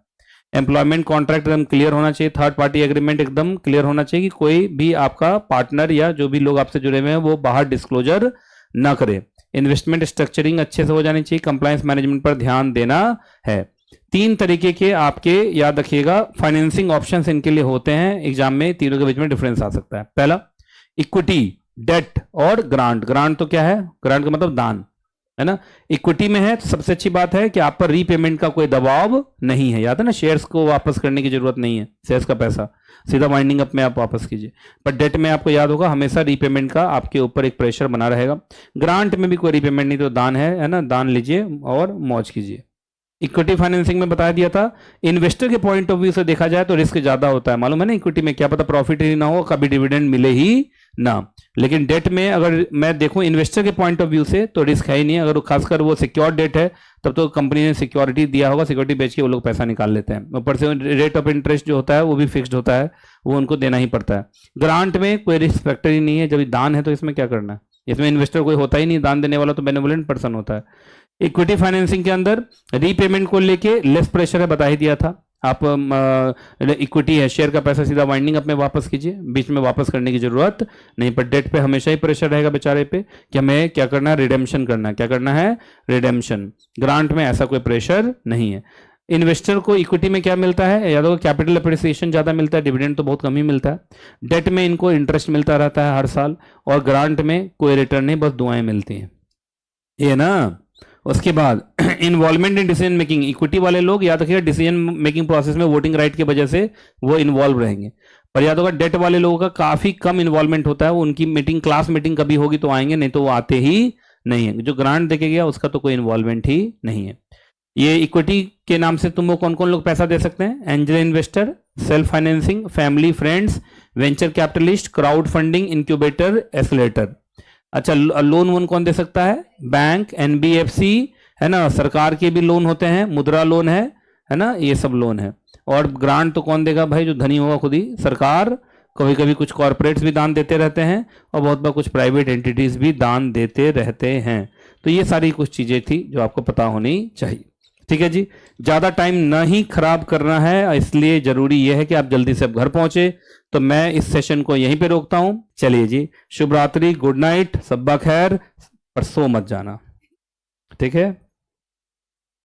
एम्प्लॉयमेंट कॉन्ट्रैक्ट एकदम क्लियर होना चाहिए, थर्ड पार्टी एग्रीमेंट एकदम क्लियर होना चाहिए कि कोई भी आपका पार्टनर या जो भी लोग आपसे जुड़े हुए हैं वो बाहर डिस्क्लोजर ना करे। इन्वेस्टमेंट स्ट्रक्चरिंग अच्छे से हो जानी चाहिए, कंप्लायंस मैनेजमेंट पर ध्यान देना है। 3 तरीके के आपके याद रखिएगा फाइनेंसिंग ऑप्शंस इनके लिए होते हैं, एग्जाम में तीनों के बीच में डिफरेंस आ सकता है। पहला इक्विटी, डेट और ग्रांट। ग्रांट तो क्या है, ग्रांट का मतलब दान है ना। इक्विटी में है तो सबसे अच्छी बात है कि आप पर रीपेमेंट का कोई दबाव नहीं है, याद है ना, शेयर्स को वापस करने की जरूरत नहीं है, शेयर्स का पैसा सीधा वाइंडिंग अप में आप वापस कीजिए। पर डेट में आपको याद होगा हमेशा रीपेमेंट का आपके ऊपर एक प्रेशर बना रहेगा। ग्रांट में भी कोई रीपेमेंट नहीं, तो दान है ना, दान लीजिए और मौज कीजिए। इक्विटी फाइनेंसिंग में बता दिया था, इन्वेस्टर के पॉइंट ऑफ व्यू से देखा जाए तो रिस्क ज्यादा होता है, मालूम है ना। इक्विटी में क्या पता प्रॉफिट ही ना हो, कभी डिविडेंड मिले ही ना। लेकिन डेट में अगर मैं देखूं इन्वेस्टर के पॉइंट ऑफ व्यू से तो रिस्क है ही नहीं। अगर खासकर वो सिक्योर डेट है तब तो कंपनी ने सिक्योरिटी दिया होगा, सिक्योरिटी बेच के वो लोग पैसा निकाल लेते हैं। ऊपर से रेट ऑफ इंटरेस्ट जो होता है वो भी फिक्स्ड होता है, वो उनको देना ही पड़ता है। ग्रांट में कोई रिस्क फैक्टर ही नहीं है, जब दान है तो इसमें क्या करना है, इसमें इन्वेस्टर कोई होता ही नहीं, दान देने वाला तो बेनेवोलेंट पर्सन होता है। इक्विटी फाइनेंसिंग के अंदर रीपेमेंट को लेके लेस प्रेशर है, बता ही दिया था। आप इक्विटी है, शेयर का पैसा सीधा वाइंडिंग अप में वापस कीजिए, बीच में वापस करने की जरूरत नहीं। पर डेट पे हमेशा ही प्रेशर रहेगा बेचारे पे कि हमें क्या करना है, रिडेम्पशन करना है। क्या करना है, रिडेम्पशन। ग्रांट में ऐसा कोई प्रेशर नहीं है। इन्वेस्टर को इक्विटी में क्या मिलता है, या तो कैपिटल अप्रिसिएशन ज्यादा मिलता है, डिविडेंड तो बहुत कम ही मिलता है। डेट में इनको इंटरेस्ट मिलता रहता है हर साल, और ग्रांट में कोई रिटर्न नहीं, बस दुआएं मिलती हैं, ये ना। उसके बाद involvement in decision making, equity वाले लोग याद रखिएगा डिसीजन मेकिंग प्रोसेस में वोटिंग राइट की वजह से वो इन्वॉल्व रहेंगे। पर याद होगा डेट वाले लोगों का काफी कम इन्वॉल्वमेंट होता है, उनकी मीटिंग क्लास मीटिंग कभी होगी तो आएंगे, नहीं तो वो आते ही नहीं है। जो ग्रांट देके गया उसका तो कोई इन्वॉल्वमेंट ही नहीं है। ये इक्विटी के नाम से तुमको कौन कौन लोग पैसा दे सकते हैं, angel investor, self financing, family friends, venture capitalist, crowd funding, incubator, accelerator. अच्छा, लोन वोन कौन दे सकता है, बैंक, NBFC है ना, सरकार के भी लोन होते हैं, मुद्रा लोन है ना, ये सब लोन है। और ग्रांट तो कौन देगा भाई, जो धनी होगा खुद ही, सरकार। कभी कभी कुछ कॉर्पोरेट्स भी दान देते रहते हैं, और बहुत बार कुछ प्राइवेट एंटिटीज भी दान देते रहते हैं। तो ये सारी कुछ चीजें थी जो आपको पता होनी चाहिए। ठीक है जी, ज्यादा टाइम नहीं खराब करना है, इसलिए जरूरी यह है कि आप जल्दी से अब घर पहुंचे। तो मैं इस सेशन को यहीं पे रोकता हूं। चलिए जी, शुभ रात्रि, गुड नाइट, सब्बा खैर, पर सो मत जाना, ठीक है।